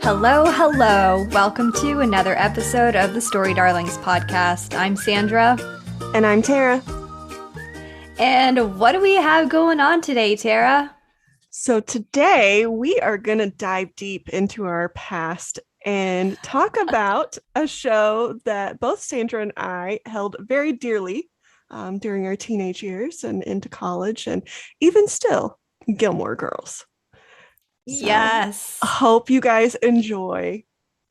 Hello, hello. Welcome to another episode of the Story Darlings podcast. I'm Sandra. And I'm Tara. And what do we have going on today, Tara? So today we are going to dive deep into our past and talk about a show that both Sandra and I held very dearly during our teenage years and into college, and even still, Gilmore Girls. So, Yes. hope you guys enjoy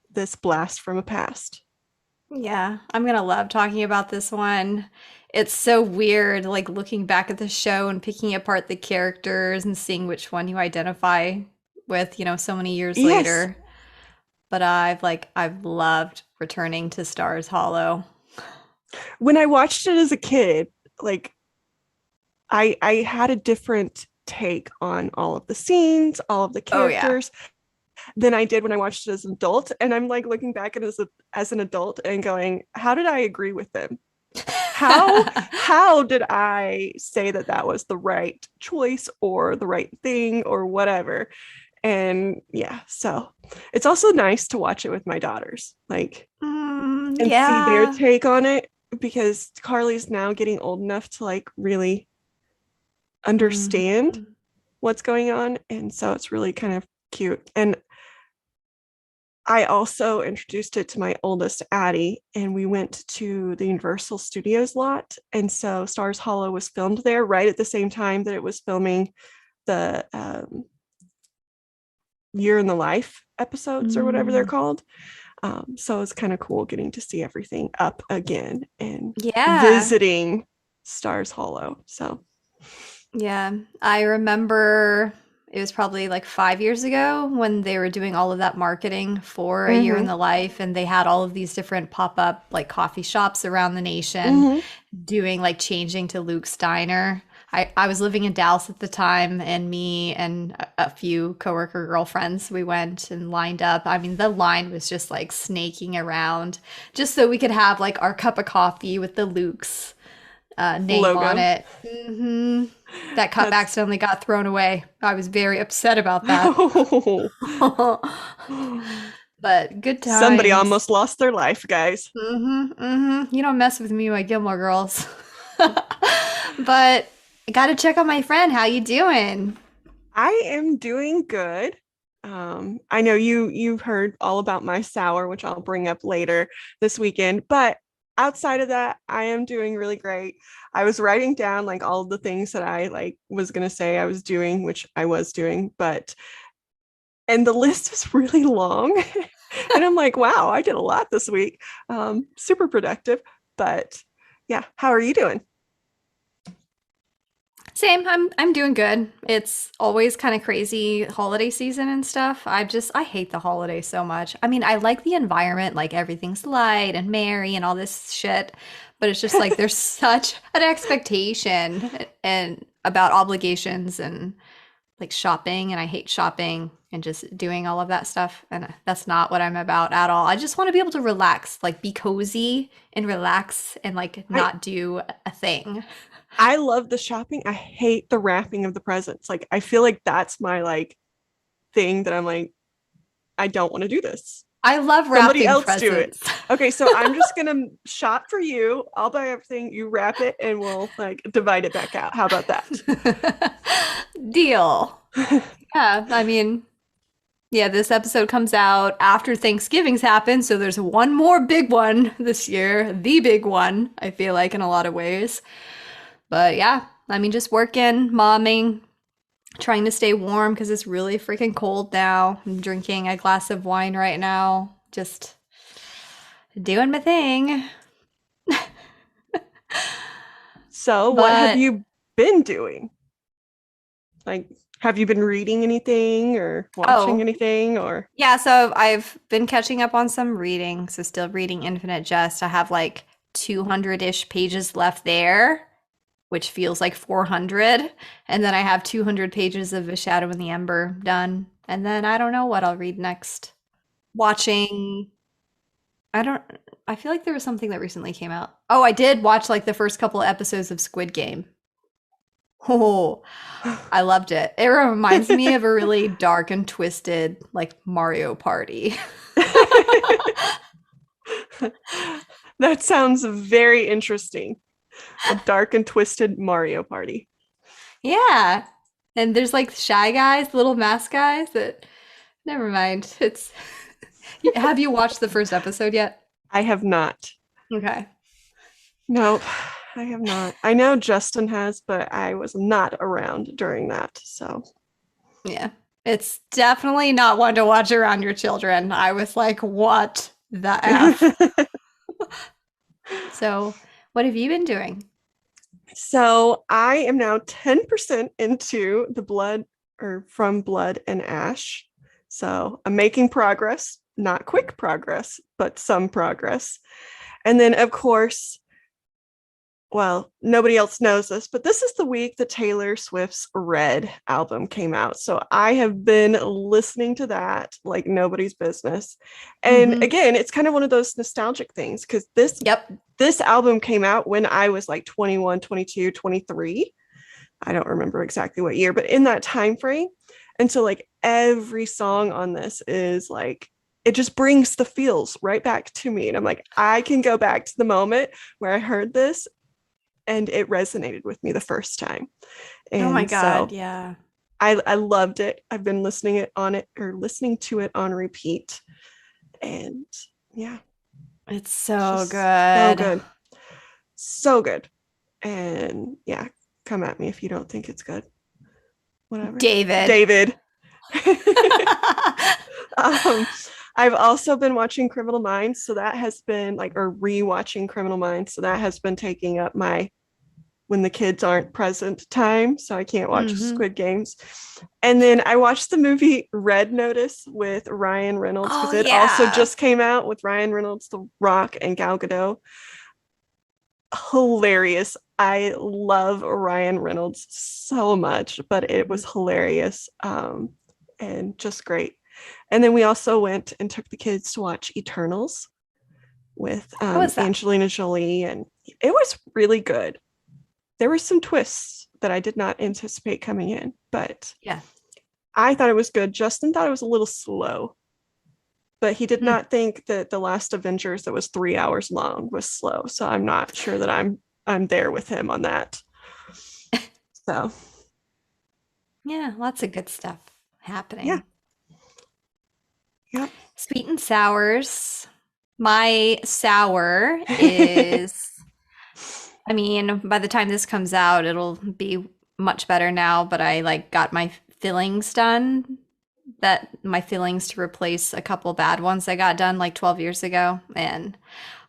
this blast from a past. Yeah, I'm going to love talking about this one. It's so weird, like looking back at the show and picking apart the characters and seeing which one you identify with, so many years Yes. later. But I've loved returning to Stars Hollow. When I watched it as a kid, like I had a different take on all of the scenes, all of the characters than I did when I watched it as an adult. And I'm like looking back at it as an adult and going, how did I agree with them? How did I say that was the right choice or the right thing or whatever? And yeah, so it's also nice to watch it with my daughters, like and see their take on it, because Carly's now getting old enough to like really understand what's going on, and so it's really kind of cute. And I also introduced it to my oldest, Addie, and we went to the Universal Studios lot, and so Stars Hollow was filmed there right at the same time that it was filming the Year in the Life episodes or whatever they're called. So it's kind of cool getting to see everything up again and visiting Stars Hollow. So yeah, I remember it was probably like 5 years ago when they were doing all of that marketing for A Year in the Life, and they had all of these different pop-up like coffee shops around the nation doing like changing to Luke's Diner. I was living in Dallas at the time, and me and a few coworker girlfriends, we went and lined up. I mean, the line was just like snaking around just so we could have like our cup of coffee with the Luke's name logo on it. That cup accidentally got thrown away. I was very upset about that. But good times. Somebody almost lost their life, guys. You don't mess with me, my Gilmore Girls. But I gotta check on my friend. How you doing? I am doing good. I know you've heard all about my sour, which I'll bring up later this weekend, but outside of that, I am doing really great. I was writing down like all of the things that I like was gonna say I was doing, which I was doing, and the list is really long. And I'm like, wow, I did a lot this week. Super productive. But yeah, how are you doing? Same. I'm doing good. It's always kind of crazy holiday season and stuff. I hate the holiday so much. I mean, I like the environment, like everything's light and merry and all this shit, but it's just like there's such an expectation and about obligations and like shopping, and I hate shopping and just doing all of that stuff, and that's not what I'm about at all. I just want to be able to relax, like be cozy and relax and like not do a thing. I love the shopping. I hate the wrapping of the presents. Like, I feel like that's my like thing that I'm like, I don't want to do this. I love Somebody wrapping else presents. do it. Okay, so I'm just gonna shop for you. I'll buy everything. You wrap it, and we'll like divide it back out. How about that? Deal. Yeah, I mean, yeah, this episode comes out after Thanksgiving's happened, so there's one more big one this year, the big one, I feel like, in a lot of ways. But yeah, I mean, just working, momming, trying to stay warm because it's really freaking cold now. I'm drinking a glass of wine right now, just doing my thing. So, what have you been doing? Like, have you been reading anything or watching anything or? Yeah, so I've been catching up on some reading. So still reading Infinite Jest. I have like 200-ish pages left there, which feels like 400. And then I have 200 pages of A Shadow in the Ember done. And then I don't know what I'll read next. Watching, I feel like there was something that recently came out. Oh, I did watch like the first couple of episodes of Squid Game. Oh, I loved it. It reminds me of a really dark and twisted, like Mario Party. That sounds very interesting. A dark and twisted Mario Party. Yeah. And there's like shy guys, little mask guys that never mind. It's Have you watched the first episode yet? I have not. Okay. Nope, I have not. I know Justin has, but I was not around during that. So, Yeah. It's definitely not one to watch around your children. I was like, what the F? So, what have you been doing? so I am now 10% into the blood or from blood and ash. So I'm making progress, not quick progress, but some progress. And then, of course, well, nobody else knows this, but this is the week that Taylor Swift's Red album came out. So I have been listening to that like nobody's business. And Hmm. again, it's kind of one of those nostalgic things because Yep. this album came out when I was like 21, 22, 23. I don't remember exactly what year, but in that time frame. And so like every song on this is like it just brings the feels right back to me. And I'm like, I can go back to the moment where I heard this and it resonated with me the first time. Oh my And God. so Yeah. I loved it. I've been listening to it on repeat. And yeah, It's it's so just so good. good. So good. And yeah, come at me if you don't think it's good. Whatever. David. David. um, I've also been watching Criminal Minds, so that has been like, or rewatching Criminal Minds, so that has been taking up my when the kids aren't present time, so I can't watch Hmm. Squid Games. And then I watched the movie Red Notice with Ryan Reynolds because Oh it also yeah. just came out with Ryan Reynolds, The Rock, and Gal Gadot. Hilarious. I love Ryan Reynolds so much, but it was hilarious and just great. And then we also went and took the kids to watch Eternals with How was that? Angelina Jolie, and it was really good. There were some twists that I did not anticipate coming in, but Yeah. I thought it was good. Justin thought it was a little slow, but he did Hmm. not think that the last Avengers that was 3 hours long was slow. So I'm not sure that I'm there with him on that. So Yeah, lots of good stuff yeah, happening. yep. Sweet and sours. My sour is, I mean, by the time this comes out, it'll be much better now, but I like got my fillings done. That my fillings to replace a couple bad ones I got done like 12 years ago. And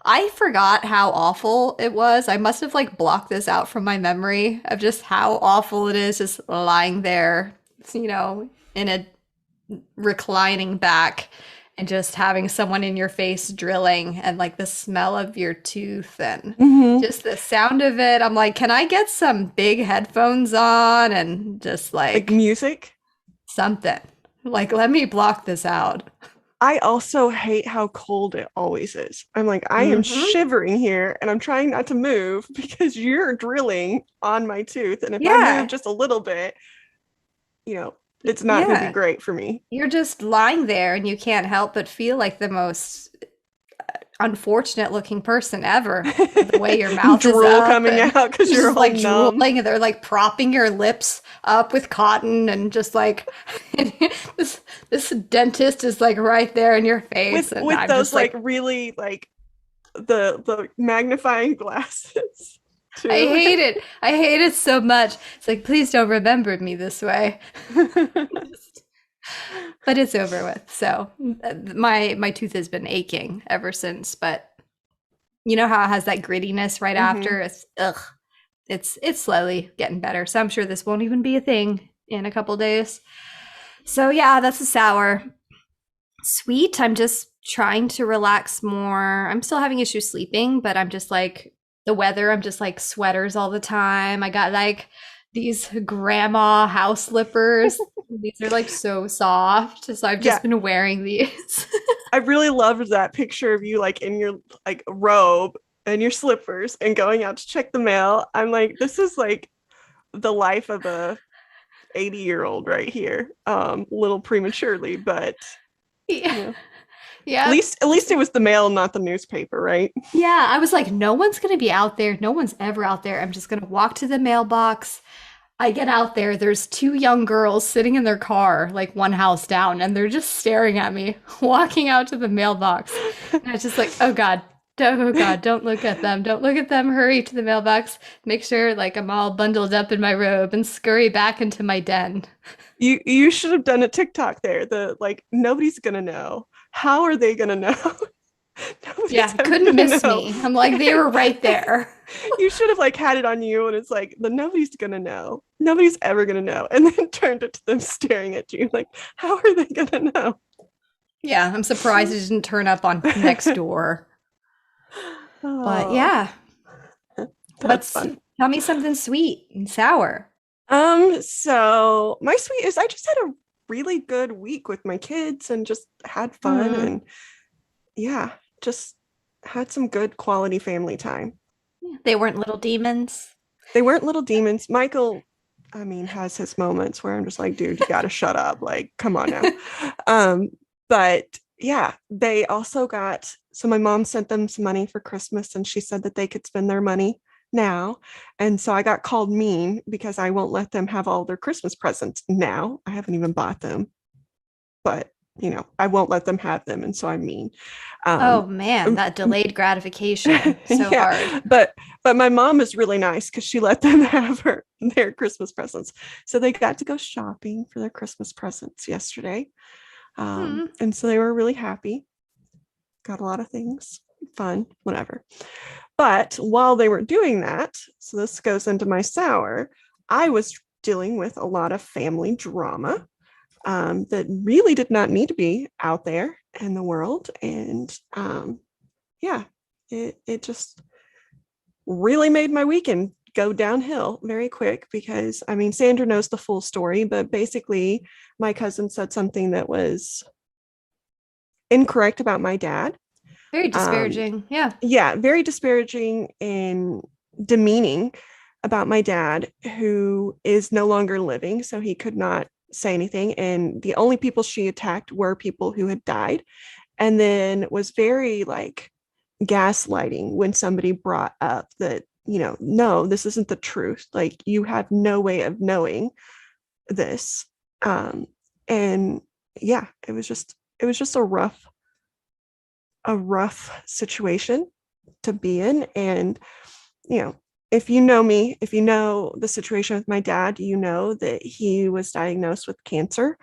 I forgot how awful it was. I must have like blocked this out from my memory of just how awful it is just lying there, in a reclining back and just having someone in your face drilling and like the smell of your tooth and Mm-hmm. just the sound of it. I'm like, can I get some big headphones on and just Like like music. something? Like, let me block this out. I also hate how cold it always is. I'm like, I am Hmm. shivering here and I'm trying not to move because you're drilling on my tooth. And if I move Yeah. just a little bit, it's not going to be Yeah. great for me. You're just lying there and you can't help but feel like the most unfortunate looking person ever. The way your mouth is Drool up coming and out because you're you're just all like numb. drooling and they're like propping your lips up with cotton and just like this this dentist is like right there in your with face and with I'm those just like like really like the magnifying glasses I too. hate it. I hate it so much. It's like please don't remember me this way. But it's over with. So my tooth has been aching ever since, but you know how it has that grittiness right Hmm. after? It's ugh. It's slowly getting better. So I'm sure this won't even be a thing in a couple days. So yeah, that's a sour. Sweet, I'm just trying to relax more. I'm still having issues sleeping, but I'm just like the weather, I'm just like sweaters all the time. I got like these grandma house slippers. These are like so soft. So I've Yeah, just been wearing these. I really loved that picture of you like in your like robe and your slippers and going out to check the mail. I'm like, this is like the life of a 80-year-old right here. A little prematurely, but Yeah. you know, Yeah. at least it was the mail, not the newspaper, right? Yeah, I was like, no one's gonna be out there. No one's ever out there. I'm just gonna walk to the mailbox. I get out there, there's two young girls sitting in their car, like one house down, and they're just staring at me, walking out to the mailbox. And I was just like, oh God, don't look at them. Don't look at them. Hurry to the mailbox. Make sure like I'm all bundled up in my robe and scurry back into my den. You should have done a TikTok there. The like nobody's gonna know. How are they gonna know? Nobody's Yeah, ever couldn't gonna miss know. me. I'm like, they were right there. You should have like had it on you and it's like the nobody's gonna know. Nobody's ever gonna know. And then turned it to them staring at you like, how are they gonna know? Yeah, I'm surprised it didn't turn up on next door. But Oh, yeah, that's what's fun. tell me something sweet and sour. So my sweet is I just had a really good week with my kids and just had fun Hmm. and yeah, just had some good quality family time. They weren't little demons. They weren't little demons. Michael, I mean, has his moments where I'm just like, dude, you gotta shut up. Like, come on now. Um, but yeah, they also got so my mom sent them some money for Christmas and she said that they could spend their money now. And so I got called mean because I won't let them have all their Christmas presents now. I haven't even bought them, but I won't let them have them. And so I'm mean. Um, Oh man, that delayed gratification. So yeah, hard. but my mom is really nice because she let them have their Christmas presents. So they got to go shopping for their Christmas presents yesterday. Hmm. And so they were really happy. Got a lot of things, fun, whatever. But while they were doing that, so this goes into my sour, I was dealing with a lot of family drama that really did not need to be out there in the world. And yeah, it just really made my weekend go downhill very quick because I mean, Sandra knows the full story, but basically, my cousin said something that was incorrect about my dad. Very Um, disparaging. Yeah. yeah, very disparaging and demeaning about my dad, who is no longer living. So he could not say anything. And the only people she attacked were people who had died. And then was very like gaslighting when somebody brought up that, no, this isn't the truth. Like you have no way of knowing this. And yeah, it was just a rough situation to be in. And, you know, if you know me, if you know the situation with my dad, you know that he was diagnosed with cancer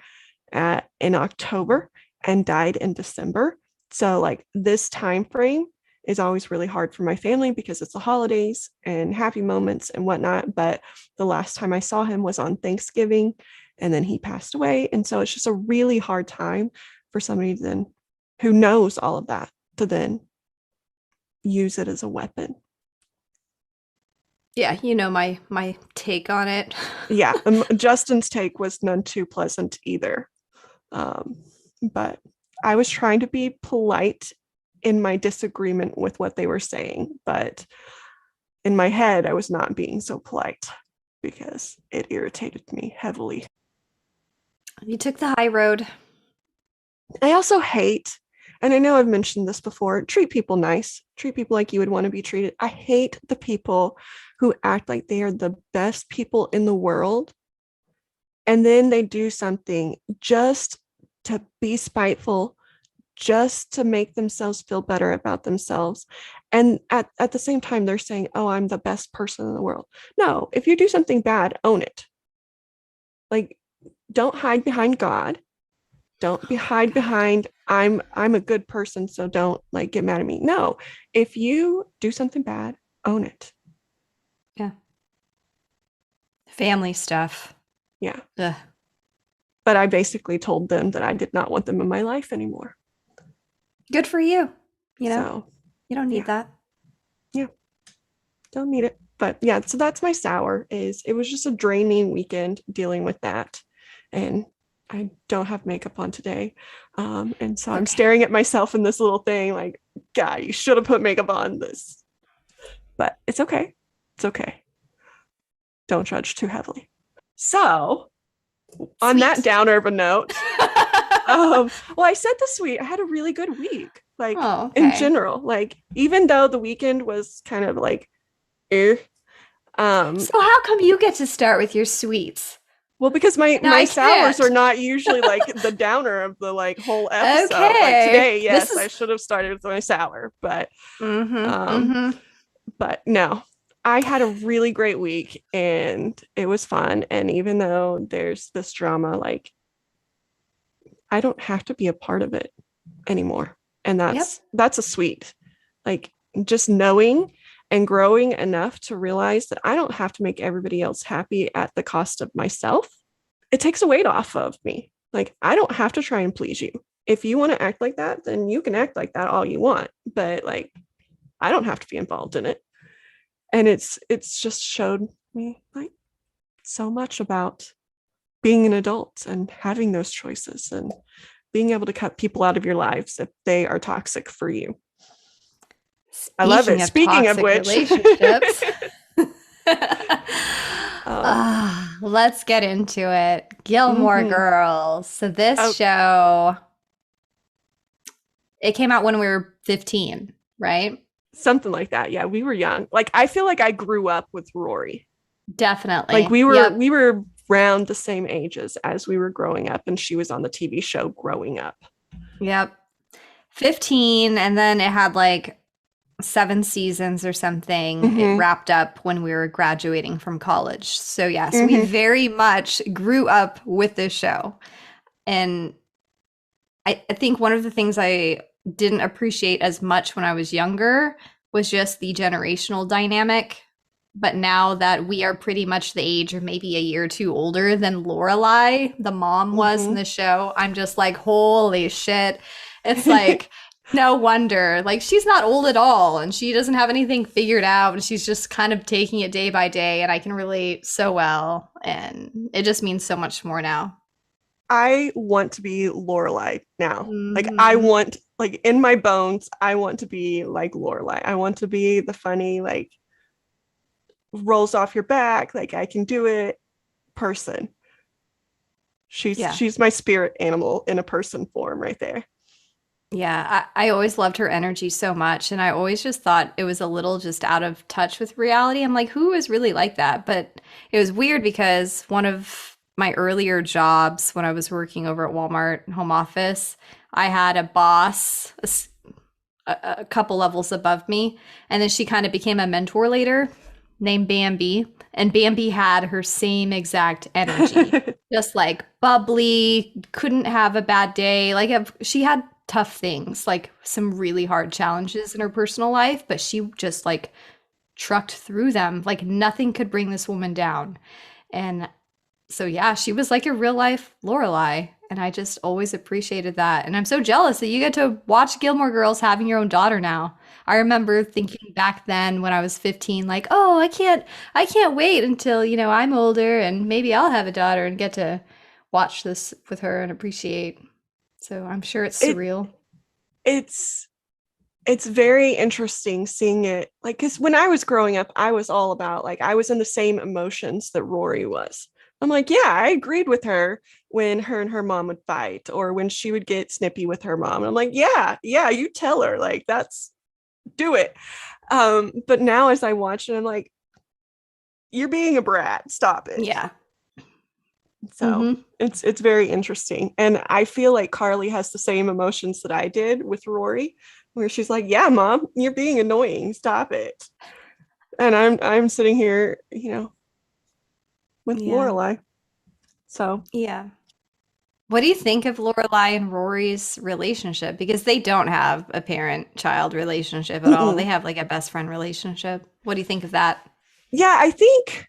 in October and died in December. So like this time frame is always really hard for my family because it's the holidays and happy moments and whatnot. But the last time I saw him was on Thanksgiving and then he passed away. And so it's just a really hard time for somebody then who knows all of that to then use it as a weapon. Yeah, you know my take on it. Yeah, Justin's take was none too pleasant either. Um, but I was trying to be polite in my disagreement with what they were saying, but in my head, I was not being so polite because it irritated me heavily. You took the high road. I also hate, and I know I've mentioned this before, treat people nice, treat people like you would want to be treated. I hate the people who act like they are the best people in the world and then they do something just to be spiteful, just to make themselves feel better about themselves. And at the same time, they're saying, oh, I'm the best person in the world. No, if you do something bad, own it. Like, don't hide behind God. Don't be Oh hide God. behind I'm a good person, so don't like get mad at me. No, if you do something bad, own it. Yeah. Family stuff. Yeah. Ugh. But I basically told them that I did not want them in my life anymore. Good for you. You know, So you don't need yeah, that. yeah, don't need it. But yeah, so that's my sour is it was just a draining weekend dealing with that. And I don't have makeup on today. And so I'm Okay. staring at myself in this little thing like, God, you should have put makeup on this. But it's okay. It's okay. don't judge too heavily. So, on that Sweet. downer of a note, well, I said this week, I had a really good week, like Oh, in okay. general. Like, even though the weekend was kind of like, eh, um, So how come you get to start with your sweets well, because my and my I sours are can't? not usually like the downer of the like whole episode. Like Okay. today, This yes, I is should have started with my sour, mm-hmm. um, Mm-hmm. but no, I had a really great week and it was fun. And even though there's this drama, like I don't have to be a part of it anymore. And Yep. that's a sweet, like just knowing and growing enough to realize that I don't have to make everybody else happy at the cost of myself. It takes a weight off of me. Like I don't have to try and please you. If you want to act like that, then you can act like that all you want. But like I don't have to be involved in it. And it's just showed me like so much about being an adult and having those choices and being able to cut people out of your lives if they are toxic for you. I love it. Speaking of Speaking of toxic which, relationships, um, let's get into it. Gilmore mm-hmm. Girls. So this Oh, show, it came out when we were 15, right? something like that. Yeah, we were young. Like I feel like I grew up with Rory. Like Definitely. we were Yep. we were around the same ages as we were growing up, and she was on the TV show growing up. Yep. 15, and then it had like 7 seasons or something. It Mm-hmm. wrapped up when we were graduating from college. So yes, we Mm-hmm. very much grew up with this show. And I think one of the things I didn't appreciate as much when I was younger was just the generational dynamic. But now that we are pretty much the age or maybe a year or two older than Lorelai, the mom was in Mm-hmm. the show, I'm just like, holy shit. It's like, no wonder. Like, she's not old at all and she doesn't have anything figured out. And she's just kind of taking it day by day. And I can relate so well. And it just means so much more now. I want to be Lorelai now. Like I Hmm. want, like in my bones, I want to be like Lorelai. I want to be the funny, like rolls off your back, like I can do it person. Yeah. She's my spirit animal in a person form right there. Yeah, I always loved her energy so much, and I always just thought it was a little just out of touch with reality. I'm like, who is really like that? But it was weird because one of my earlier jobs when I was working over at Walmart home office, I had a boss a couple levels above me, and then she kind of became a mentor later named Bambi, and Bambi had her same exact energy. Just like bubbly, couldn't have a bad day. Like she had tough things, like some really hard challenges in her personal life, but she just like trucked through them. Like nothing could bring this woman down. And so yeah, she was like a real life Lorelai, and I just always appreciated that. And I'm so jealous that you get to watch Gilmore Girls having your own daughter now. I remember thinking back then when I was 15, like, oh, I can't wait until, I'm older and maybe I'll have a daughter and get to watch this with her and appreciate. So I'm sure it's it surreal. it's it's very interesting seeing it like because when I was growing up, I was all about like I was in the same emotions that Rory was. I'm like, yeah, I agreed with her when her and her mom would fight or when she would get snippy with her mom. And I'm like, yeah, you tell her like that's do it. But now as I watch it, I'm like, you're being a brat. Stop it. Yeah. So Hmm. it's very interesting. And I feel like Carly has the same emotions that I did with Rory, where she's like, yeah, mom, you're being annoying. Stop it. And I'm sitting here, with Yeah. Lorelai. So Yeah. What do you think of Lorelai and Rory's relationship? Because they don't have a parent-child relationship at all. They mm-mm. have like a best friend relationship. What do you think of that? Yeah, I think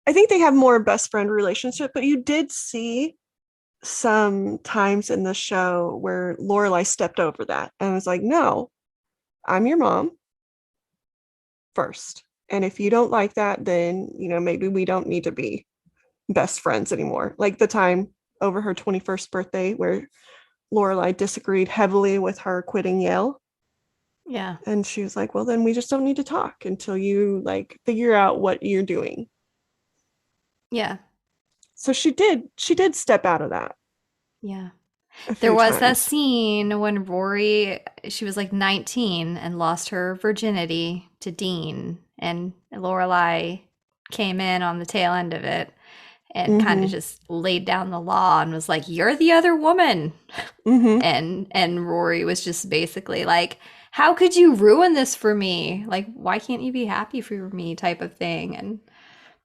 they have more best friend relationship, but you did see some times in the show where Lorelai stepped over that and was like, no, I'm your mom first. And if you don't like that, then, maybe we don't need to be best friends anymore. Like the time over her 21st birthday where Lorelai disagreed heavily with her quitting Yale. Yeah. And she was like, well, then we just don't need to talk until you like figure out what you're doing. Yeah. So she did step out of that Yeah. a There few was that times. scene when Rory, she was like 19 and lost her virginity to Dean, and Lorelai came in on the tail end of it and kind of Mm-hmm. just laid down the law and was like, "You're the other woman." Mm-hmm. And Rory was just basically like, "How could you ruin this for me? Like, why can't you be happy for me?" type of thing, and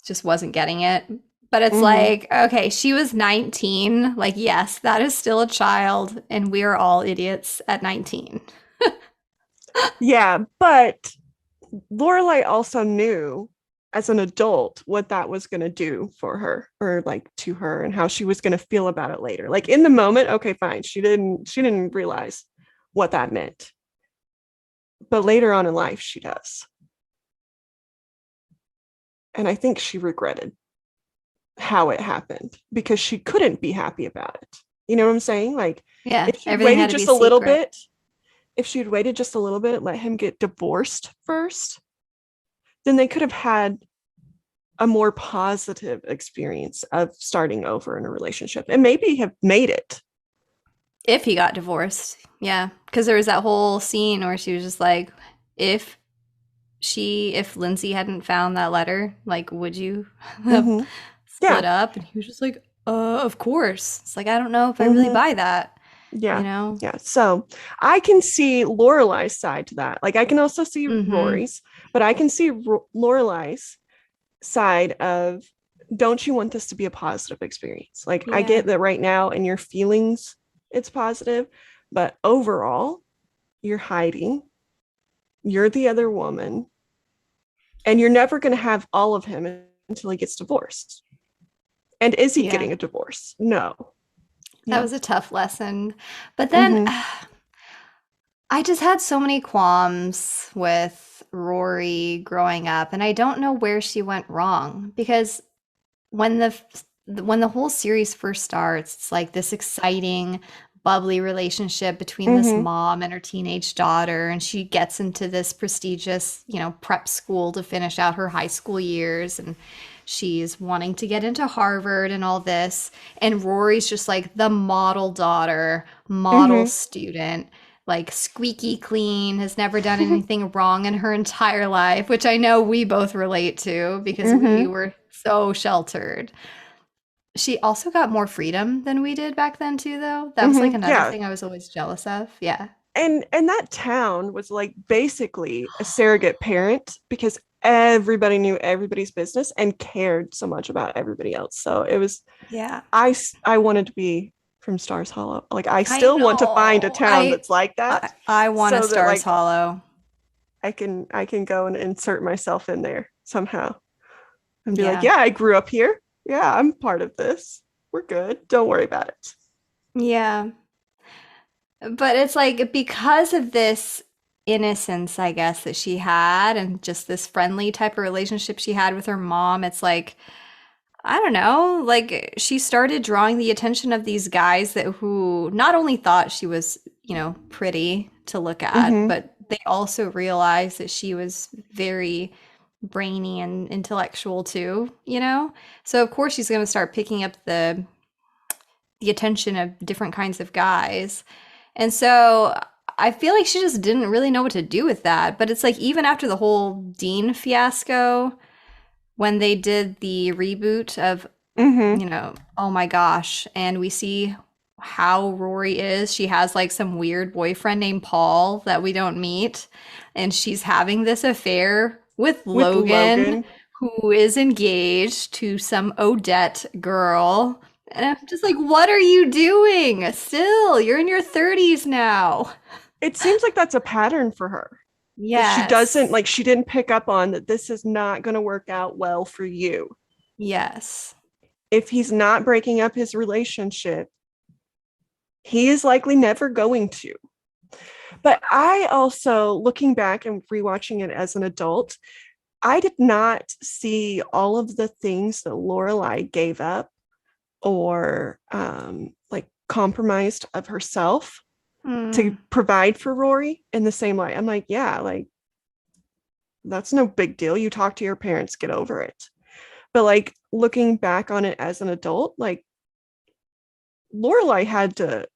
just wasn't getting it. But it's Mm-hmm. like, okay, she was 19. Like, yes, that is still a child, and we are all idiots at 19. Yeah, but Lorelai also knew as an adult what that was going to do for her, or like to her, and how she was going to feel about it later. Like in the moment, okay, fine. She didn't realize what that meant. But later on in life she does. And I think she regretted how it happened because she couldn't be happy about it. You know what I'm saying? Like Yeah, if she'd everything had waited to be just a little secret. bit, if she'd waited just a little bit, let him get divorced first, then they could have had a more positive experience of starting over in a relationship and maybe have made it. If he got divorced. Yeah, because there was that whole scene where she was just like, if if Lindsay hadn't found that letter, like, would you have Mm-hmm. split Yeah. up? And he was just like, of course. It's like, I don't know if I really Mm-hmm. buy that, you Yeah. know? Yeah. So I can see Lorelai's side to that. Like I can also see Mm-hmm. Rory's, but I can see Lorelai's side of, don't you want this to be a positive experience? Like I Yeah. get that right now in your feelings it's positive, but overall you're hiding. You're the other woman, and you're never going to have all of him until he gets divorced. And is he Yeah. getting a divorce? No. That No. was a tough lesson. But then Mm-hmm. I just had so many qualms with Rory growing up, and I don't know where she went wrong because when the whole series first starts, it's like this exciting, bubbly relationship between this Mm-hmm. mom and her teenage daughter, and she gets into this prestigious, prep school to finish out her high school years, and she's wanting to get into Harvard and all this, and Rory's just like the model daughter, model Mm-hmm. student. Like squeaky clean, has never done anything wrong in her entire life, which I know we both relate to because we Mm-hmm. were so sheltered. She also got more freedom than we did back then too, though. That was like Mm-hmm. another Yeah. thing I was always jealous of. Yeah. And that town was like basically a surrogate parent because everybody knew everybody's business and cared so much about everybody else. So it was, Yeah. I wanted to be from Stars Hollow. Like I I still want to find a know. town that's like that, I want a so that Stars like Hollow. I can go and insert myself in there somehow and be like, Yeah. yeah, I grew up here. Yeah, I'm part of this. We're good. Don't worry about it. Yeah. But it's like because of this innocence, I guess, that she had and just this friendly type of relationship she had with her mom, it's like I don't know, like she started drawing the attention of these guys that who not only thought she was, pretty to look at, Mm-hmm. but they also realized that she was very brainy and intellectual too, you know? So of course she's going to start picking up the attention of different kinds of guys. And so I feel like she just didn't really know what to do with that. But it's like even after the whole Dean fiasco, when they did the reboot of Mm-hmm. oh my gosh. And we see how Rory is. She has like some weird boyfriend named Paul that we don't meet. And she's having this affair with With Logan, Logan. who is engaged to some Odette girl. And I'm just like, what are you doing? Still, you're in your 30s now. It seems like that's a pattern for her. That she doesn't, Yes. like, she didn't pick up on that this is not going to work out well for you. Yes. If he's not breaking up his relationship, he is likely never going to. But I also, looking back and rewatching it as an adult, I did not see all of the things that Lorelai gave up or like compromised of herself to Hmm. provide for Rory in the same light. I'm like, yeah, like that's no big deal. You talk to your parents, get over it. But like looking back on it as an adult, like Lorelai had to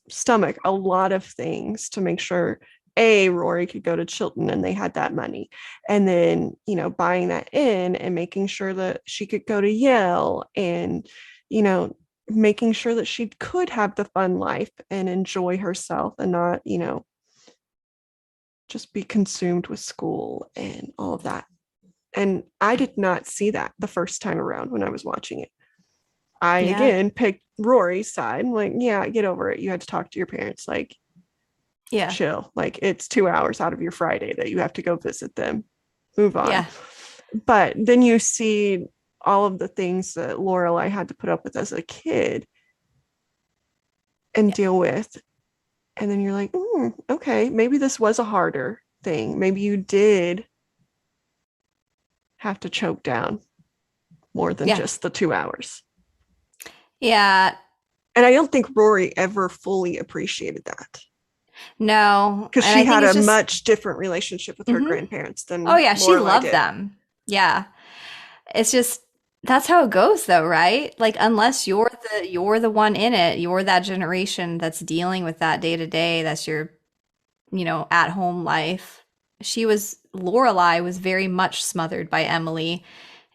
stomach a lot of things to make sure Rory could go to Chilton and they had that money. And then, buying that in and making sure that she could go to Yale and, you know, making sure that she could have the fun life and enjoy herself and not, just be consumed with school and all of that. And I did not see that the first time around when I was watching it. I Yeah. again picked Rory's side. Like, yeah, get over it. You had to talk to your parents. Like, Yeah. chill. Like, it's 2 hours out of your Friday that you have to go visit them. Move on. Yeah. But then you see all of the things that Lorelai had to put up with as a kid and Yeah. deal with. And then you're like, okay, maybe this was a harder thing. Maybe you did have to choke down more than Yeah. just the 2 hours. Yeah. And I don't think Rory ever fully appreciated that No. because And she I think had it's a just, much different relationship with her mhm. grandparents Oh than yeah, she Lorelai loved did. them. Yeah. It's just that's how it goes though, right? Like unless you're the one in it, you're that generation that's dealing with that day to day, that's your, at home life. Lorelai was very much smothered by Emily.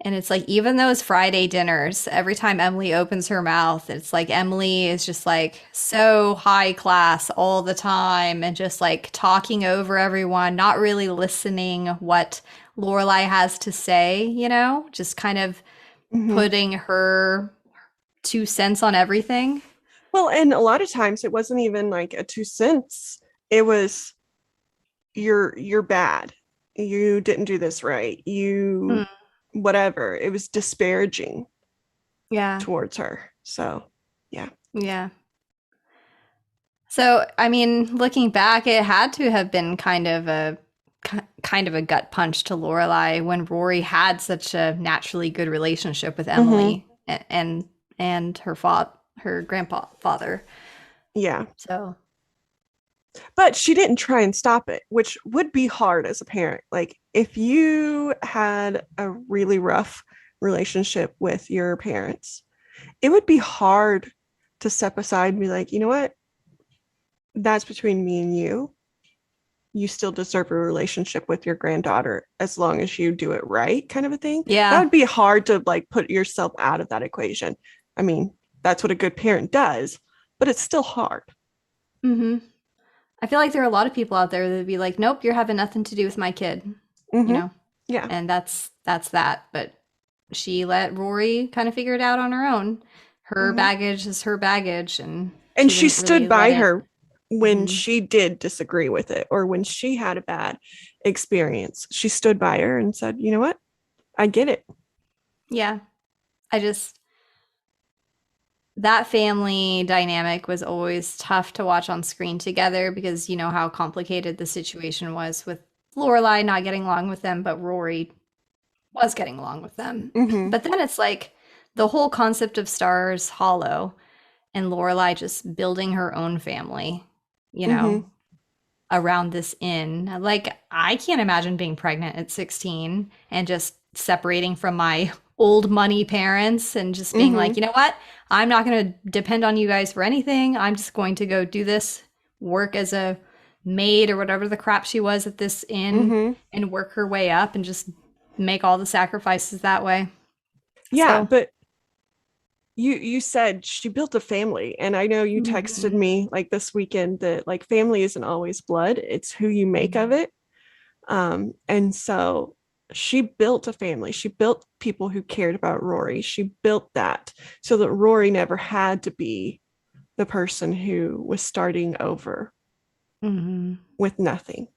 And it's like even those Friday dinners, every time Emily opens her mouth, it's like Emily is just like so high class all the time and just like talking over everyone, not really listening what Lorelai has to say, just kind of Mm-hmm. putting her 2 cents on everything. Well, and a lot of times it wasn't even like a 2 cents. It was you're bad. You didn't do this right. Mm, You whatever. It was disparaging yeah, towards her. So, yeah. yeah. So, I mean, looking back, it had to have been kind of a gut punch to Lorelai when Rory had such a naturally good relationship with Mm-hmm. Emily and her grandpa father. Yeah. So, But she didn't try and stop it, which would be hard as a parent. Like if you had a really rough relationship with your parents, it would be hard to step aside and be like, you know what? That's between me and you. You still deserve a relationship with your granddaughter as long as you do it right, kind of a thing. That yeah. would be hard to like put yourself out of that equation. I mean, that's what a good parent does, but it's still hard. Hmm. I feel like there are a lot of people out there that would be like, "Nope, you're having nothing to do with my kid," you Mm-hmm. know, Yeah. and that's that. But she let Rory kind of figure it out on her own. Her Mm-hmm. baggage is her baggage, and And she she didn't stood really let by it. her when Hmm. she did disagree with it or when she had a bad experience. She stood by her and said, you know what? I get it. Yeah, I just that family dynamic was always tough to watch on screen together because you know how complicated the situation was with Lorelai not getting along with them, but Rory was getting along with them. Mm-hmm. But then it's like the whole concept of Stars Hollow and Lorelai just building her own family, you Mm-hmm. know, around this inn. Like I can't imagine being pregnant at 16 and just separating from my old money parents and just being Mm-hmm. like, you know what? I'm not going to depend on you guys for anything. I'm just going to go do this work as a maid or whatever the crap she was at this inn Mm-hmm. and work her way up and just make all the sacrifices that way. Yeah, So, but you said she built a family, and I know you texted mhm, me like this weekend that like family isn't always blood, it's who you make of mhm, it. And so she built a family. She built people who cared about Rory. She built that so that Rory never had to be the person who was starting over mhm. with nothing.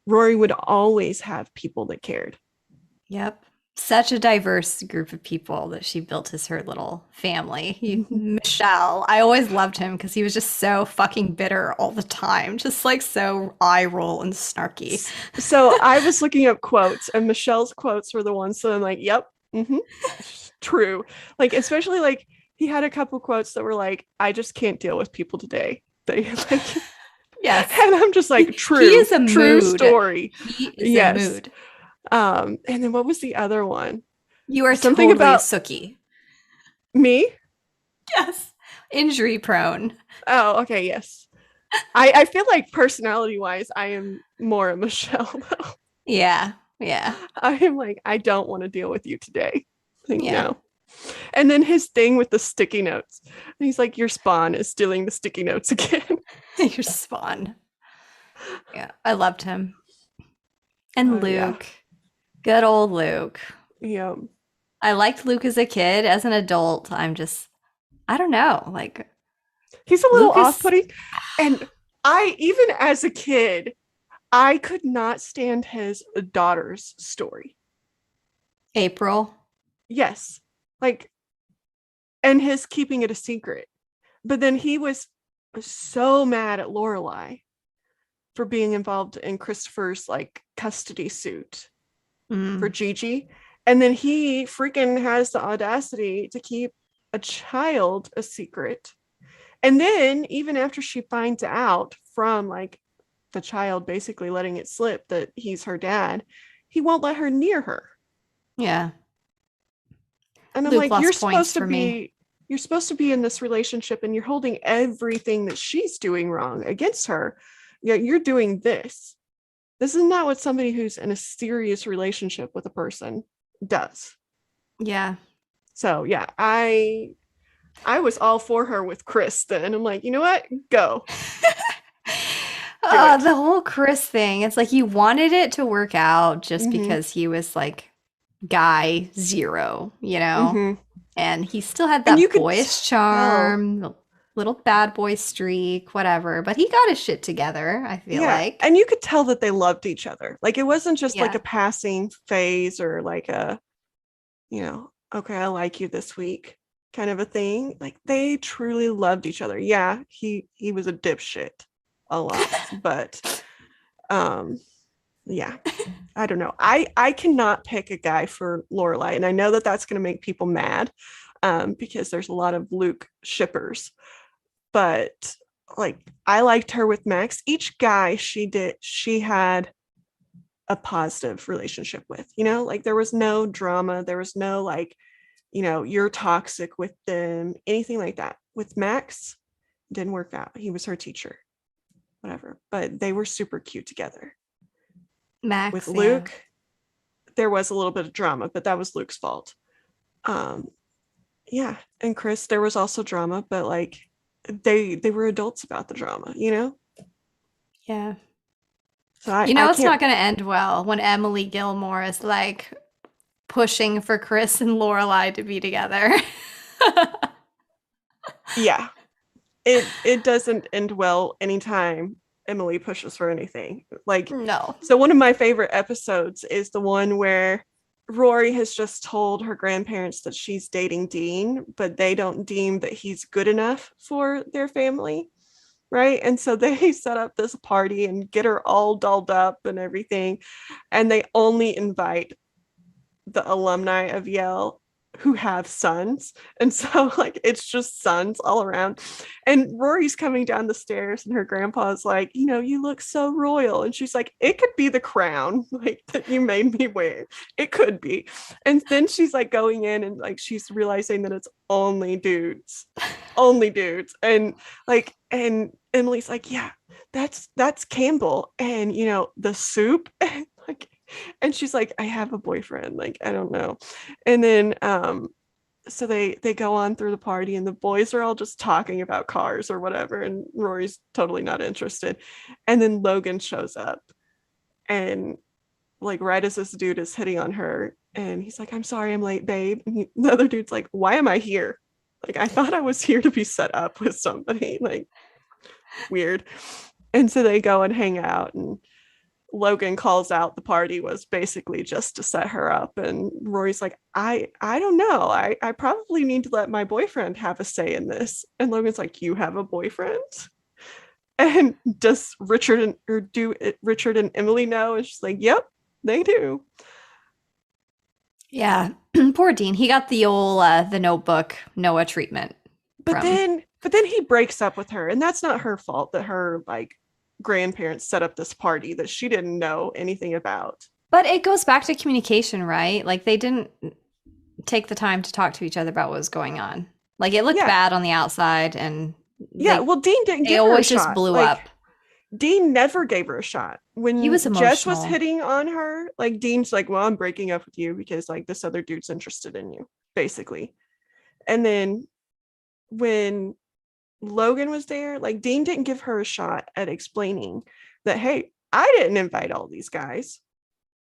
Rory would always have people that cared. Yep. Such a diverse group of people that she built as her little family. Michelle, I always loved him because he was just so fucking bitter all the time, just like so eye roll and snarky. So I was looking up quotes, and Michelle's quotes were the ones that I'm like, yep, mm-hmm, true. Like, especially like he had a couple quotes that were like, I just can't deal with people today. They like, Yes. and I'm just like, He true, is a true mood. story. He is a Yes. mood. And then what was the other one? You are Something totally a about Sookie. me. Yes. Injury prone. Oh, okay, yes. I feel like personality wise, I am more a Michelle though. Yeah. Yeah. I am like, I don't want to deal with you today. Like, Yeah. no. And then his thing with the sticky notes. He's like, your spawn is stealing the sticky notes again. You're spawn. Yeah. I loved him. And Yeah. Luke. Good old Luke. Yeah. I liked Luke as a kid. As an adult, I don't know. Like, He's a little Lucas, off-putting. And I, even as a kid, I could not stand his daughter's story. April. Yes. Like, and his keeping it a secret. But then he was so mad at Lorelai for being involved in Christopher's like custody suit for Mm. Gigi. And then he freaking has the audacity to keep a child a secret. And then even after she finds out from like the child basically letting it slip that he's her dad, he won't let her near her. Yeah. And I'm Luke like, lost points for me. you're supposed to be in this relationship and you're holding everything that she's doing wrong against her. Yeah, you're doing this. This is not what somebody who's in a serious relationship with a person does. Yeah. So yeah, I was all for her with Chris then. I'm like, you know what? Go. Do it. The whole Chris thing, it's like you wanted it to work out just Mm-hmm. because he was like guy zero, you know? Mm-hmm. And he still had And you that could boyish tell. charm, the little bad boy streak, whatever. But he got his shit together, I feel Yeah. like. And you could tell that they loved each other. Like it wasn't just like Yeah. a passing phase or like a, okay, I like you this week kind of a thing. Like they truly loved each other. Yeah, he was a dipshit a lot, but um yeah, I don't know. I cannot pick a guy for Lorelai, and I know that that's going to make people mad because there's a lot of Luke shippers, but like I liked her with Max. Each guy she had a positive relationship with, like there was no drama, there was no like, you're toxic with them, anything like that. With Max, didn't work out. He was her teacher, whatever, but they were super cute together. With Max, yeah. Luke, there was a little bit of drama, but that was Luke's fault. Um, yeah, and Chris, there was also drama, but like they were adults about the drama. Yeah. So I You I know it's can't. not going to end well when Emily Gilmore is like pushing for Chris and Lorelai to be together. Yeah, it doesn't end well anytime Emily pushes for anything. Like, No. so one of my favorite episodes is the one where Rory has just told her grandparents that she's dating Dean, but they don't deem that he's good enough for their family. Right. And so they set up this party and get her all dolled up and everything. And they only invite the alumni of Yale who have sons. And so like it's just sons all around. And Rory's coming down the stairs and her grandpa's like, you look so royal. And she's like, it could be the crown like that you made me wear. It could be. And then she's like going in and like she's realizing that it's only dudes. Only dudes. And Emily's like, yeah, that's Campbell. And the soup. Like, and she's like, I have a boyfriend, like I don't know. And then so they go on through the party and the boys are all just talking about cars or whatever, and Rory's totally not interested. And then Logan shows up, and like right as this dude is hitting on her, and he's like, I'm sorry I'm late, babe. And the other dude's like, why am I here? Like I thought I was here to be set up with somebody. Like weird. And so they go and hang out, and Logan calls out the party was basically just to set her up. And Rory's like, I don't know. I probably need to let my boyfriend have a say in this. And Logan's like, you have a boyfriend? And does Richard and Emily know? And she's like, yep, they do. Yeah. Poor Dean. He got the old the Notebook Noah treatment But from. then he breaks up with her, and that's not her fault that her like grandparents set up this party that she didn't know anything about. But it goes back to communication, right? Like they didn't take the time to talk to each other about what was going on. Like it looked Yeah. bad on the outside, and Yeah. they Well, Dean didn't they give her a always just shot. blew Like, up. Dean never gave her a shot. He was When Jess was emotional. hitting on her, like, Dean's like, well, I'm breaking up with you because, like, this other dude's interested in you, basically. And then when Logan was there, like, Dean didn't give her a shot at explaining that, hey, I didn't invite all these guys.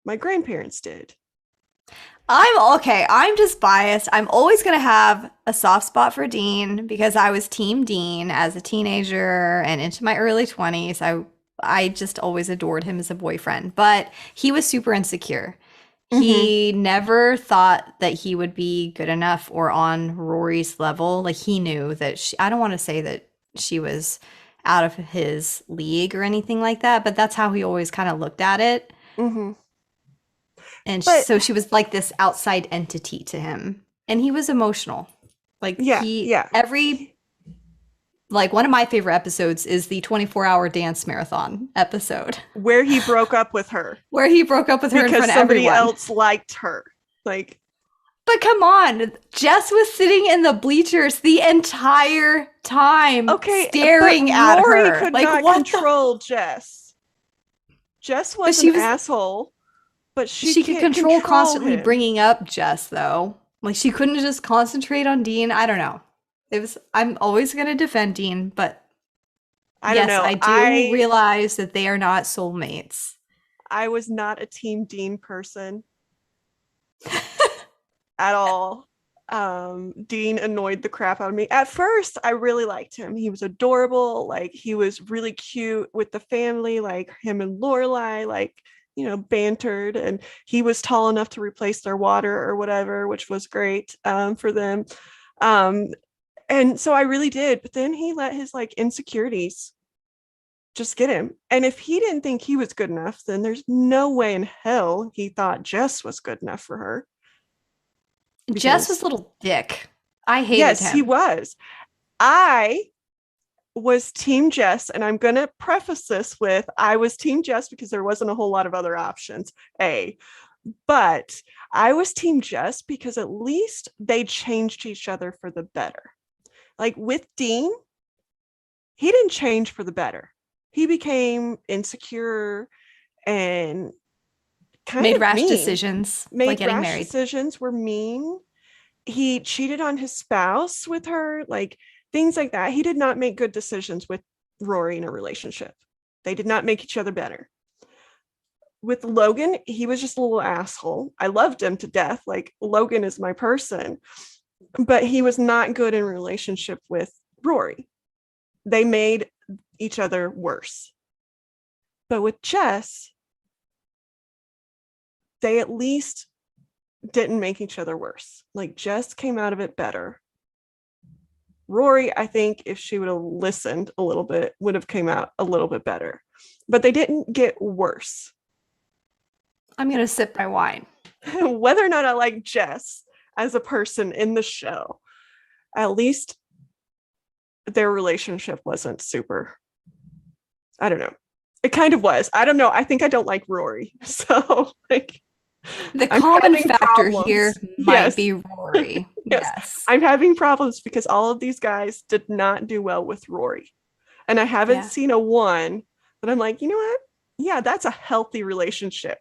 My grandparents did. I'm okay. I'm just biased. I'm always going to have a soft spot for Dean because I was team Dean as a teenager and into my early 20s. I just always adored him as a boyfriend, but he was super insecure. Mm-hmm. He never thought that he would be good enough or on Rory's level. Like he knew that I don't want to say that she was out of his league or anything like that, but that's how he always kind of looked at it. Mm-hmm. And But so she was like this outside entity to him. And he was emotional. Like yeah, yeah. like one of my favorite episodes is the 24-hour dance marathon episode Where he broke up with her where he broke up with her in because front of somebody everyone. else liked her. Like, But come on, Jess was sitting in the bleachers the entire time okay, but staring at Rory her. could Like not what the control Jess. Jess But was an she was asshole, but she she could can't control control constantly him. bringing up Jess though. Like she couldn't just concentrate on Dean. I don't know. It was I'm always going to defend Dean, but I don't yes, know. I do realize that they are not soulmates. I was not a Team Dean person at all. Dean annoyed the crap out of me. At first, I really liked him. He was adorable. Like, he was really cute with the family, like him and Lorelai, like, bantered. And he was tall enough to replace their water or whatever, which was great for them. Um, and so I really did. But then he let his like insecurities just get him. And if he didn't think he was good enough, then there's no way in hell he thought Jess was good enough for her. Jess was Because a little dick. I hated yes, he him. was. I was Team Jess, and I'm going to preface this with I was Team Jess because there wasn't a whole lot of other options. But I was Team Jess because at least they changed each other for the better. Like with Dean, he didn't change for the better. He became insecure and kind Made of rash mean, decisions, like made getting rash married. decisions, were mean. He cheated on his spouse with her, like things like that. He did not make good decisions with Rory in a relationship. They did not make each other better. With Logan, he was just a little asshole. I loved him to death. Like, Logan is my person, but he was not good in relationship with Rory. They made each other worse. But with Jess, they at least didn't make each other worse. Like, Jess came out of it better. Rory, I think if she would have listened a little bit, would have came out a little bit better. But they didn't get worse. I'm going to sip my wine. Whether or not I like Jess as a person in the show, at least their relationship wasn't super. I don't know. It kind of was. I don't know. I think I don't like Rory. So, like, The I'm common having factor here problems. might Yes. be Rory. Yes. Yes. I'm having problems because all of these guys did not do well with Rory. And I haven't Yeah. seen a one that I'm like, you know what? Yeah, that's a healthy relationship.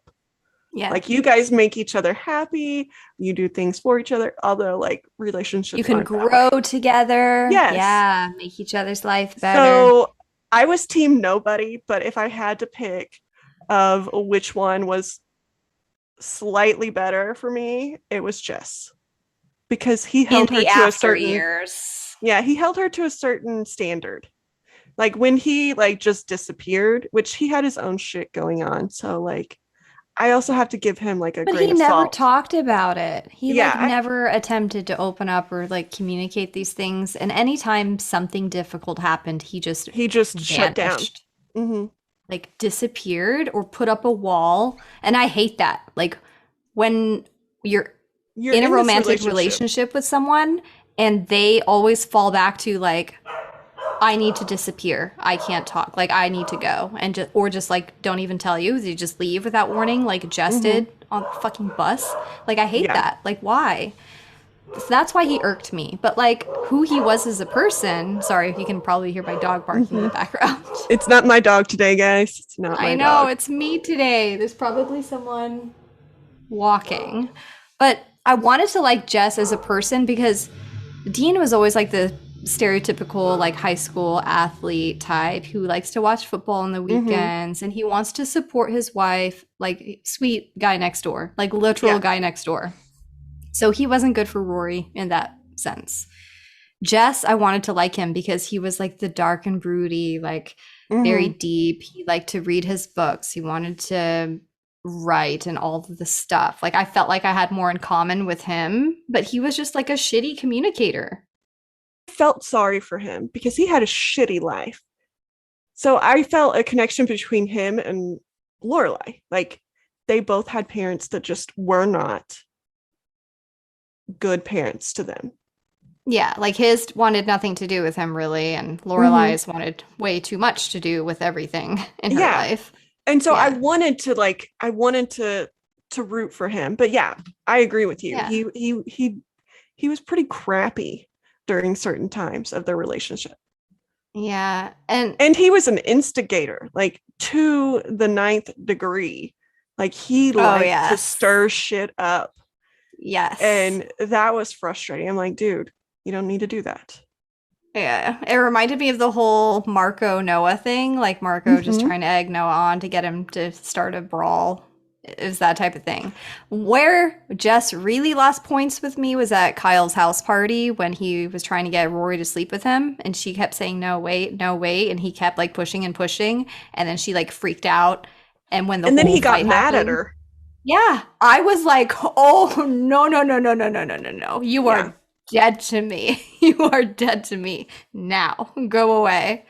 Yeah. Like, you guys make each other happy, you do things for each other, although like You relationships can aren't that way. grow together. Yes. Yeah. Make each other's life better. So I was team nobody, but if I had to pick of which one was slightly better for me, it was Jess, because he In held her the to a after certain, years. yeah, he held her to a certain standard. Like, when he like just disappeared, which he had his own shit going on, so like I also have to give him like a But grain he of never salt. talked about it. He like Yeah, never attempted to open up or like communicate these things. And anytime something difficult happened, he just he just shut down. vanished, Hmm. like disappeared or put up a wall. And I hate that. Like when you're You're in a in this romantic relationship. relationship with someone and they always fall back to like, I need to disappear. I can't talk. Like I need to go, and just or just like don't even tell you. They just leave without warning, like Jess Hmm. did on the fucking bus. Like I hate Yeah. that. Like why? So that's why he irked me. But like who he was as a person, sorry, you can probably hear my dog barking in Hmm. the background. It's not my dog today, guys. It's not I my know, dog. it's me today. There's probably someone walking. But I wanted to like Jess as a person because Dean was always like the stereotypical like high school athlete type who likes to watch football on the Hmm. weekends and he wants to support his wife, like sweet guy next door, like literal Yeah. guy next door. So he wasn't good for Rory in that sense. Jess, I wanted to like him because he was like the dark and broody, like very Hmm. deep. He liked to read his books. He wanted to write and all of the stuff. Like I felt like I had more in common with him, but he was just like a shitty communicator. Felt sorry for him because he had a shitty life. So I felt a connection between him and Lorelai. Like they both had parents that just were not good parents to them. Yeah, like his wanted nothing to do with him really, and Hmm. Lorelai's wanted way too much to do with everything in her Yeah. life. And so I Yeah. wanted to like I wanted to root for him. But yeah, I agree with you. Yeah. He was pretty crappy during certain times of their relationship. Yeah. And And he was an instigator, like to the ninth degree. Like he oh liked to yes. stir shit up. Yes. And that was frustrating. I'm like, dude, you don't need to do that. Yeah, it reminded me of the whole Marco Noah thing, like Marco just Hmm. trying to egg Noah on to get him to start a brawl. It was that type of thing. Where Jess really lost points with me was at Kyle's house party when he was trying to get Rory to sleep with him, and she kept saying, "No, wait, no, wait," and he kept like pushing and pushing, and then she like freaked out. And when the And then whole he got fight mad at happened, her. yeah, I was like, oh, no, no, no, no, no, no, no, no, no. You Yeah. are dead to me. You are dead to me now. Go away.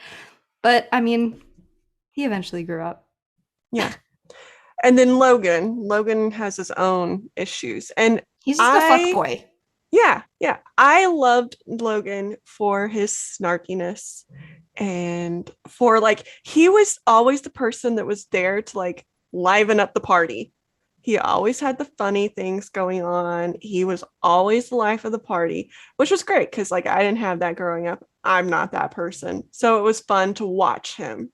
But I mean, he eventually grew up. Yeah. And then Logan has his own issues. And He's just a fuck I, boy. yeah, I loved Logan for his snarkiness and for like, he was always the person that was there to like liven up the party. He always had the funny things going on. He was always the life of the party, which was great because like I didn't have that growing up. I'm not that person. So it was fun to watch him